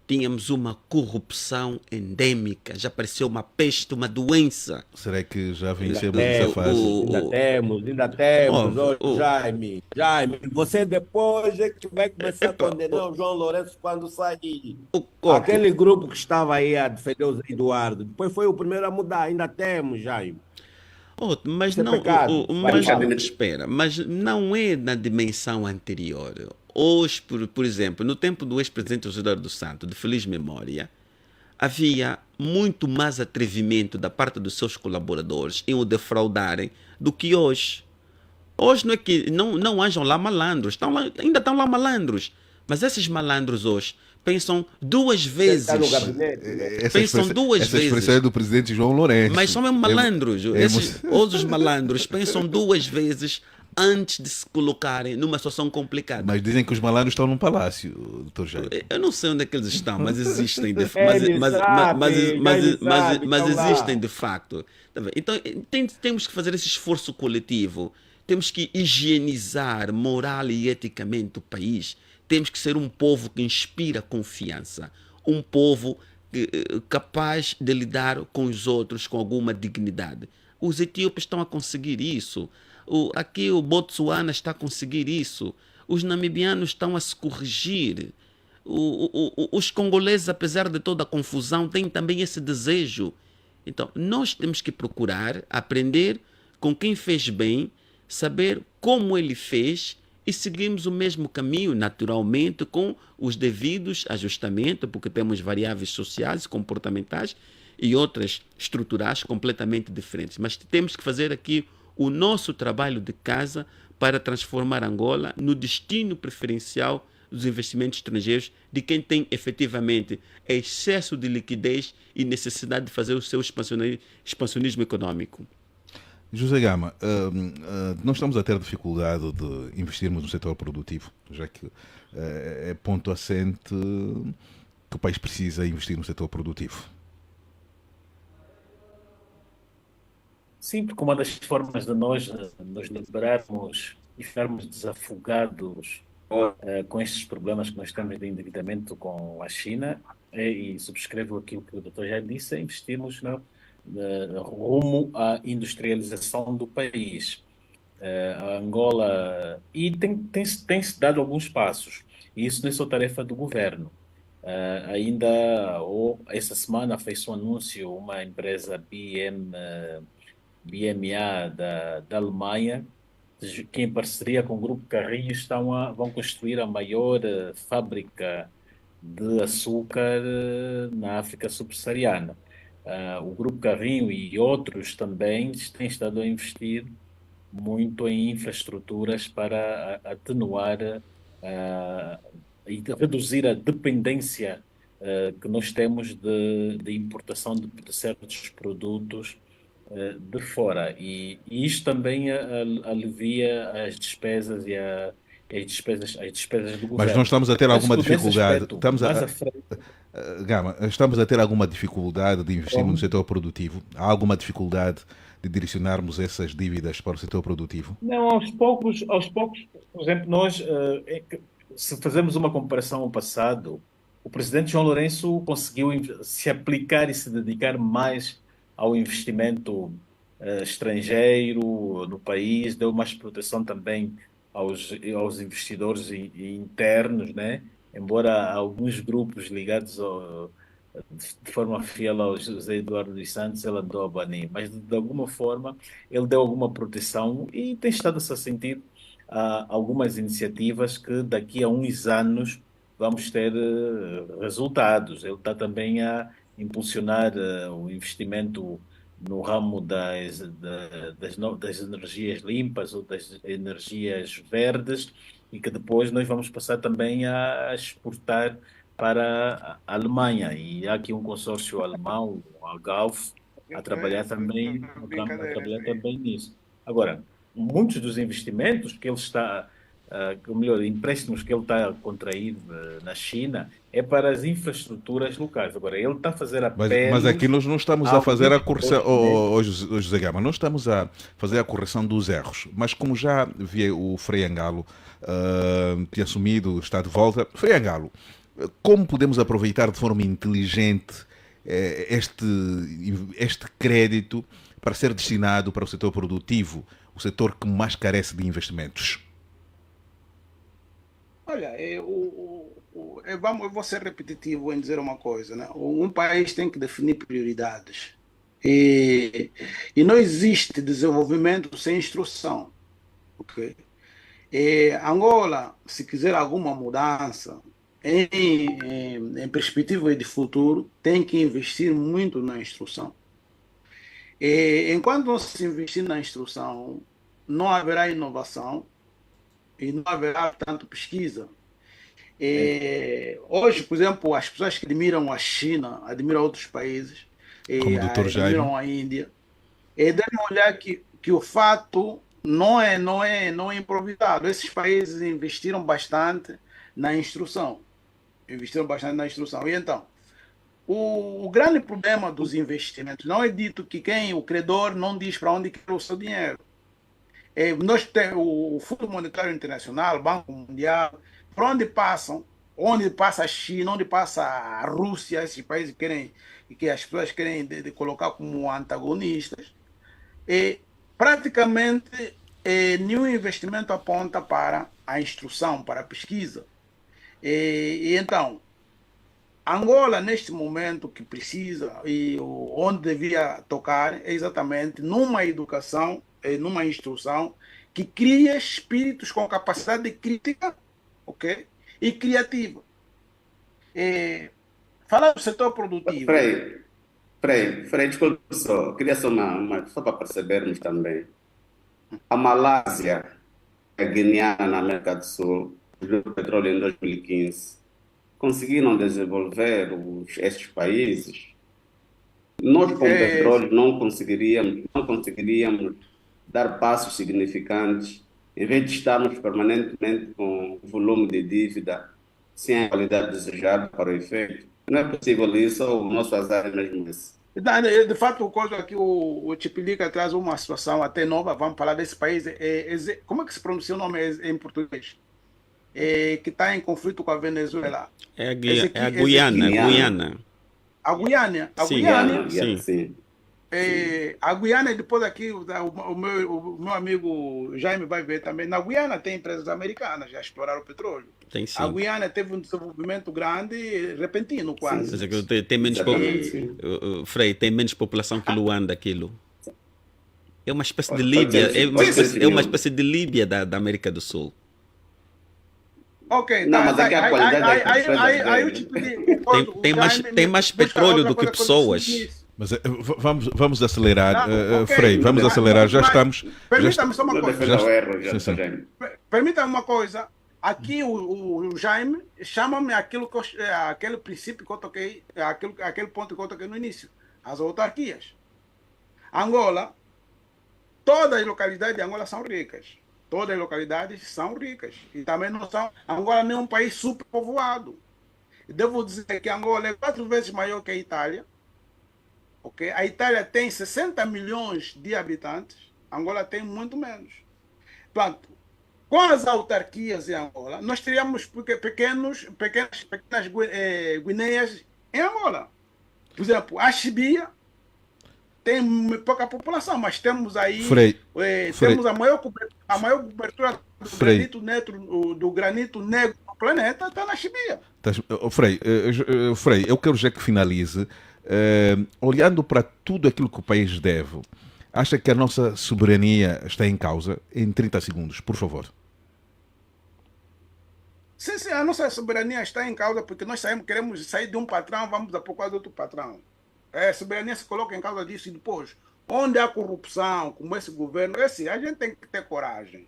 Tínhamos uma corrupção endêmica, já pareceu uma peste, uma doença. Será que já vencemos essa fase? Ainda temos. Jaime, você depois é que vai começar a condenar o João Lourenço quando sair. Aquele grupo que estava aí a defender o Zé Eduardo, depois foi o primeiro a mudar, ainda temos, Jaime. Mas espera, mas não é na dimensão anterior. Hoje, por exemplo, no tempo do ex-presidente José Eduardo dos Santos, de feliz memória, havia muito mais atrevimento da parte dos seus colaboradores em o defraudarem do que hoje. Hoje não é que não hajam lá malandros, ainda estão lá malandros, mas esses malandros hoje pensam duas vezes. Essa expressão é do presidente João Lourenço. Mas são mesmo malandros. Outros malandros pensam duas vezes antes de se colocarem numa situação complicada. Mas dizem que os malandros estão num palácio, doutor Jair. Eu não sei onde é que eles estão, mas existem mas existem de facto. Então temos que fazer esse esforço coletivo. Temos que higienizar moral e eticamente o país. Temos que ser um povo que inspira confiança. Um povo capaz de lidar com os outros com alguma dignidade. Os etíopes estão a conseguir isso. Aqui o Botsuana está a conseguir isso. Os namibianos estão a se corrigir. Os congoleses, apesar de toda a confusão, têm também esse desejo. Então, nós temos que procurar aprender com quem fez bem, saber como ele fez e seguimos o mesmo caminho, naturalmente, com os devidos ajustamentos, porque temos variáveis sociais, comportamentais e outras estruturais completamente diferentes. Mas temos que fazer aqui o nosso trabalho de casa para transformar Angola no destino preferencial dos investimentos estrangeiros de quem tem efetivamente excesso de liquidez e necessidade de fazer o seu expansionismo econômico. José Gama, nós estamos a ter dificuldade de investirmos no setor produtivo, já que é ponto assente que o país precisa investir no setor produtivo. Sim, porque uma das formas de nós nos liberarmos e ficarmos desafogados com estes problemas que nós temos de endividamento com a China, e subscrevo aquilo que o Dr. já disse, é investirmos rumo à industrialização do país. A Angola, e tem-se dado alguns passos, e isso não é só tarefa do governo. Essa semana fez um anúncio uma empresa BMA da Alemanha, que em parceria com o Grupo Carrinhos vão construir a maior fábrica de açúcar na África subsaariana. O Grupo Carrinho e outros também têm estado a investir muito em infraestruturas para atenuar e reduzir a dependência que nós temos de importação de certos produtos de fora. E isto também alivia as despesas e as despesas do governo. Mas nós estamos a ter alguma dificuldade. Estamos a ter alguma dificuldade de investirmos no setor produtivo? Há alguma dificuldade de direcionarmos essas dívidas para o setor produtivo? Não, aos poucos, por exemplo, nós, se fazemos uma comparação ao passado, o presidente João Lourenço conseguiu se aplicar e se dedicar mais ao investimento estrangeiro no país, deu mais proteção também aos investidores internos, né? Embora alguns grupos ligados de forma fiel ao José Eduardo dos Santos, ele andou a banir, mas de alguma forma ele deu alguma proteção e tem estado-se a sentir algumas iniciativas que daqui a uns anos vamos ter resultados. Ele está também a impulsionar o investimento no ramo das energias limpas ou das energias verdes, e que depois nós vamos passar também a exportar para a Alemanha. E há aqui um consórcio alemão, a Gauf, a trabalhar também, nisso. Agora, muitos dos investimentos que ele está, ou melhor, empréstimos que ele está a contrair na China, é para as infraestruturas locais. Agora, ele está a fazer apenas... Mas aqui nós não estamos a fazer a correção, José Gama, não estamos a fazer a correção dos erros. Mas como já vi o Frei Angalo ter assumido, está de volta, Frei Angalo, como podemos aproveitar de forma inteligente este crédito para ser destinado para o setor produtivo, o setor que mais carece de investimentos? Olha, eu vou ser repetitivo em dizer uma coisa, né? Um país tem que definir prioridades. E não existe desenvolvimento sem instrução. Okay? Angola, se quiser alguma mudança em perspectiva de futuro, tem que investir muito na instrução. Enquanto não se investir na instrução, não haverá inovação e não haverá tanto pesquisa. Hoje, por exemplo, as pessoas que admiram a China, admiram outros países, como o Dr. Jaime, admiram a Índia, devem olhar que o fato não é improvisado. Esses países investiram bastante na instrução. E então, o grande problema dos investimentos não é dito que o credor não diz para onde quer o seu dinheiro. Nós temos o Fundo Monetário Internacional, o Banco Mundial, por onde passa a China, onde passa a Rússia, esses países que as pessoas querem de colocar como antagonistas, praticamente nenhum investimento aponta para a instrução, para a pesquisa. Então, Angola, neste momento que precisa e onde devia tocar é exatamente numa educação, numa instrução que cria espíritos com capacidade de crítica, ok? E criativa. Falar do setor produtivo. Frei, desculpe só. Queria só só para percebermos também. A Malásia, a Guiana, na América do Sul, o petróleo em 2015, conseguiram desenvolver estes países. Nós, com petróleo, não conseguiríamos dar passos significantes, em vez de estarmos permanentemente com volume de dívida sem a qualidade desejada para o efeito. Não é possível isso, ou o nosso azar é mesmo esse. De fato, o Chipilica traz uma situação até nova. Vamos falar desse país. Como é que se pronuncia o nome em português? Que está em conflito com a Venezuela. É a Guiana. A Guiana. Sim. A Guiana, depois aqui, o meu amigo Jaime vai ver também. Na Guiana tem empresas americanas já exploraram o petróleo. Tem, sim. A Guiana teve um desenvolvimento grande, repentino quase. Mas tem menos Frei, tem menos população que Luanda, aquilo. É uma espécie de Líbia. É uma espécie de Líbia da América do Sul. Ok, não, mas aqui a qualidade tem mais petróleo do que pessoas. Mas vamos acelerar, Frei, vamos acelerar. Já estamos. Permita-me só uma coisa. Permita-me uma coisa. Aqui o Jaime chama-me aquele princípio que eu toquei, aquele ponto que eu toquei no início, as autarquias. Angola, todas as localidades de Angola são ricas. Todas as localidades são ricas. E também não são. Angola não é um país superpovoado. Devo dizer que Angola é 4 vezes maior que a Itália. Okay? A Itália tem 60 milhões de habitantes. Angola tem muito menos. Portanto, com as autarquias em Angola, nós teríamos pequenas Guineias em Angola. Por exemplo, a Chibia tem pouca população, mas temos aí temos a maior cobertura do granito negro no planeta, está na Chibia. Frei, eu quero já que finalize, olhando para tudo aquilo que o país deve, acha que a nossa soberania está em causa? Em 30 segundos, por favor. Sim, sim, a nossa soberania está em causa porque nós queremos sair de um patrão, vamos a procurar de outro patrão. A soberania se coloca em causa disso e depois, onde há corrupção, como esse governo, a gente tem que ter coragem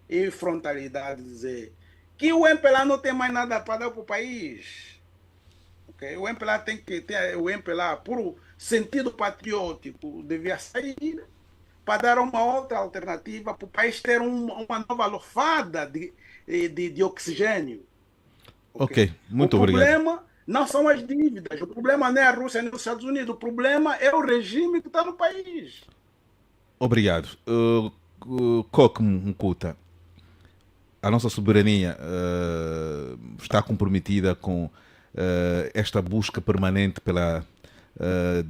e frontalidade de dizer que o MPLA não tem mais nada para dar para o país. Okay? O MPLA tem que ter, o MPLA, por sentido patriótico, devia sair para dar uma outra alternativa para o país ter uma nova lofada de oxigênio. Ok, muito o obrigado. problema não são as dívidas, o problema não é a Rússia nem os Estados Unidos, o problema é o regime que está no país. Obrigado. Coque Mkuta, a nossa soberania está comprometida com esta busca permanente pela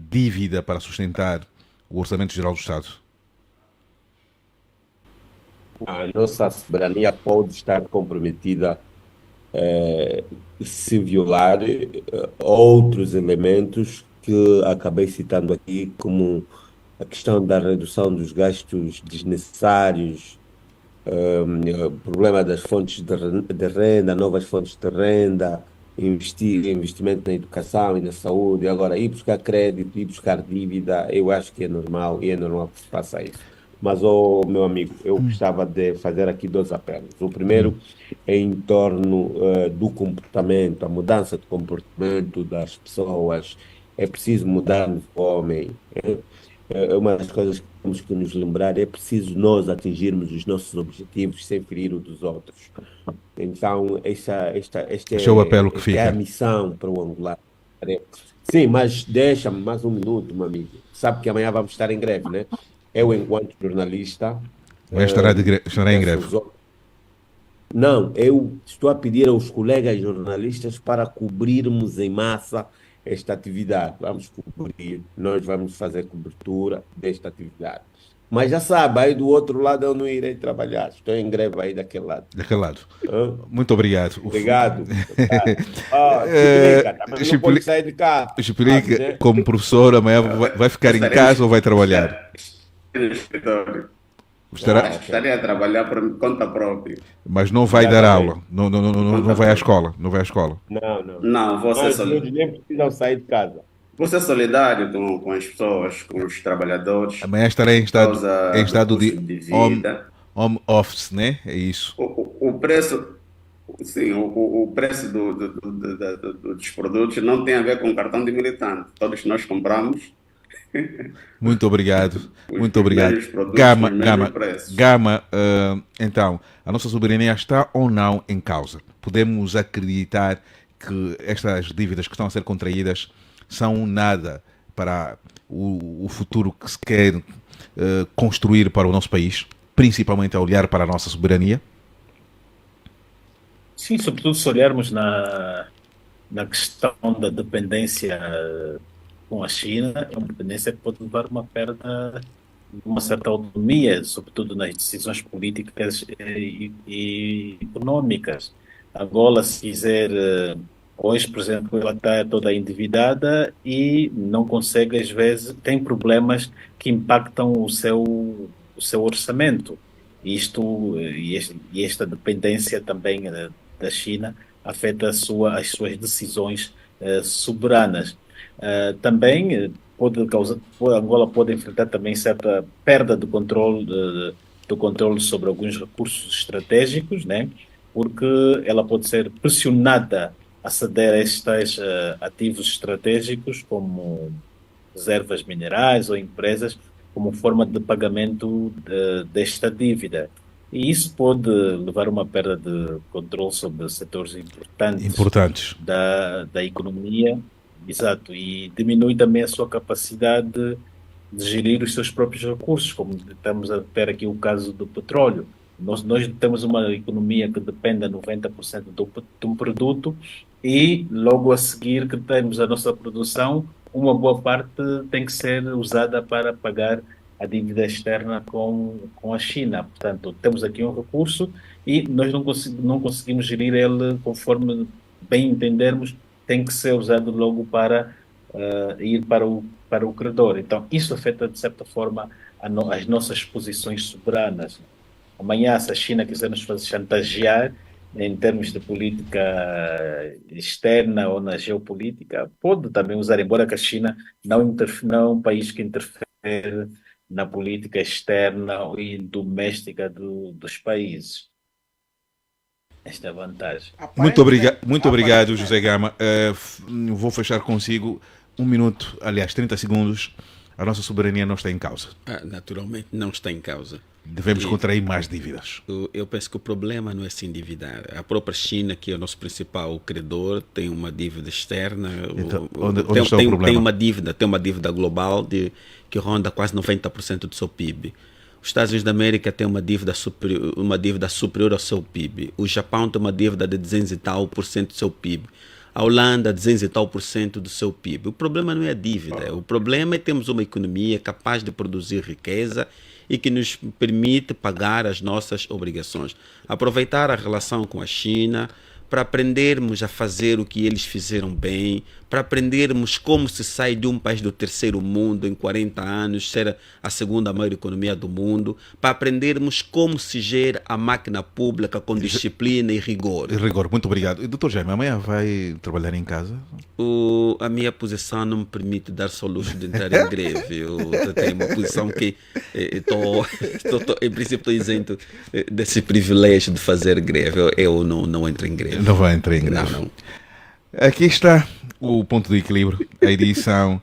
dívida para sustentar o Orçamento Geral do Estado? A nossa soberania pode estar comprometida se violar outros elementos que acabei citando aqui, como a questão da redução dos gastos desnecessários, problema das fontes de renda, novas fontes de renda, investimento na educação e na saúde. Agora, ir buscar crédito, ir buscar dívida, eu acho que é normal e é normal que se faça isso. Mas, meu amigo, eu gostava de fazer aqui dois apelos. O primeiro é em torno do comportamento, a mudança de comportamento das pessoas. É preciso mudar o homem. Uma das coisas que temos que nos lembrar é preciso nós atingirmos os nossos objetivos sem ferir o dos outros. Então, esta Esse é o apelo que é fica. a missão para o Angola. Sim, mas deixa-me mais um minuto, meu amigo. Sabe que amanhã vamos estar em greve, né? Eu, enquanto jornalista... Estará em greve. Não, eu estou a pedir aos colegas jornalistas para cobrirmos em massa esta atividade. Vamos cobrir, nós vamos fazer cobertura desta atividade. Mas já sabe, aí do outro lado eu não irei trabalhar. Estou em greve aí daquele lado. Daquele lado. Muito obrigado. Obrigado. Explica, também não pode sair de casa. Explica, né? Como professor, amanhã vai ficar em casa ou vai trabalhar? No escritório. Estará... Estaria a trabalhar por conta própria. Mas não vai dar aula, não vai à escola, não vai à escola. Não, você nem precisam sair de casa. Você é solidário com as pessoas, com os trabalhadores. Amanhã estará em estado de vida. home office, né? É isso. O preço, sim, o preço dos produtos não tem a ver com cartão de militante. Todos nós compramos. Muito obrigado, muito obrigado. Gama, então, a nossa soberania está ou não em causa? Podemos acreditar que estas dívidas que estão a ser contraídas são nada para o futuro que se quer construir para o nosso país, principalmente a olhar para a nossa soberania? Sim, sobretudo se olharmos na questão da dependência com a China, é uma dependência que pode levar a uma perda de uma certa autonomia, sobretudo nas decisões políticas e econômicas. Angola, se quiser, hoje, por exemplo, ela está toda endividada e não consegue, às vezes, tem problemas que impactam o seu orçamento. E esta dependência também da China afeta as suas decisões soberanas. Também Angola pode enfrentar também certa perda do controle sobre alguns recursos estratégicos, né? Porque ela pode ser pressionada a ceder a estes ativos estratégicos, como reservas minerais ou empresas, como forma de pagamento desta dívida. E isso pode levar a uma perda de controle sobre setores importantes. Da economia. Exato, e diminui também a sua capacidade de gerir os seus próprios recursos, como estamos a ter aqui o caso do petróleo. Nós temos uma economia que depende a 90% de um produto e logo a seguir que temos a nossa produção, uma boa parte tem que ser usada para pagar a dívida externa com a China. Portanto, temos aqui um recurso e nós não conseguimos gerir ele conforme bem entendermos, tem que ser usado logo para ir para o credor. Então, isso afeta, de certa forma, as nossas posições soberanas. Amanhã, se a China quiser nos fazer chantagear, em termos de política externa ou na geopolítica, pode também usar, embora que a China não é um país que interfere na política externa e doméstica dos países. Esta é a vantagem. Muito obrigado, José Gama. Vou fechar consigo 1 minuto, aliás, 30 segundos. A nossa soberania não está em causa. Naturalmente não está em causa. Devemos contrair mais dívidas. Eu penso que o problema não é se endividar. A própria China, que é o nosso principal credor, tem uma dívida externa. Então, onde está o problema? Tem uma dívida global que ronda quase 90% do seu PIB. Os Estados Unidos da América têm uma dívida superior ao seu PIB. O Japão tem uma dívida de 200 e tal por cento do seu PIB. A Holanda, 200 e tal por cento do seu PIB. O problema não é a dívida. O problema é termos uma economia capaz de produzir riqueza e que nos permite pagar as nossas obrigações. Aproveitar a relação com a China para aprendermos a fazer o que eles fizeram bem, para aprendermos como se sai de um país do terceiro mundo em 40 anos, ser a segunda maior economia do mundo, para aprendermos como se gera a máquina pública com disciplina e rigor. Muito obrigado. E, Dr. Jaime, amanhã vai trabalhar em casa? A minha posição não me permite dar só o luxo de entrar em greve. Eu tenho uma posição que em princípio estou isento desse privilégio de fazer greve. Eu não entro em greve. Não vai entrar em greve. Não. Aqui está o ponto de equilíbrio, a edição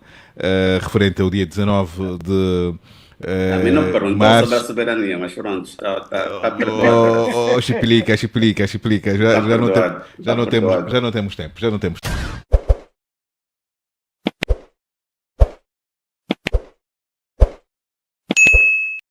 referente ao dia 19 de a mim não perguntou sobre a soberania, mas pronto, está perdoado. Explica. Já não temos tempo.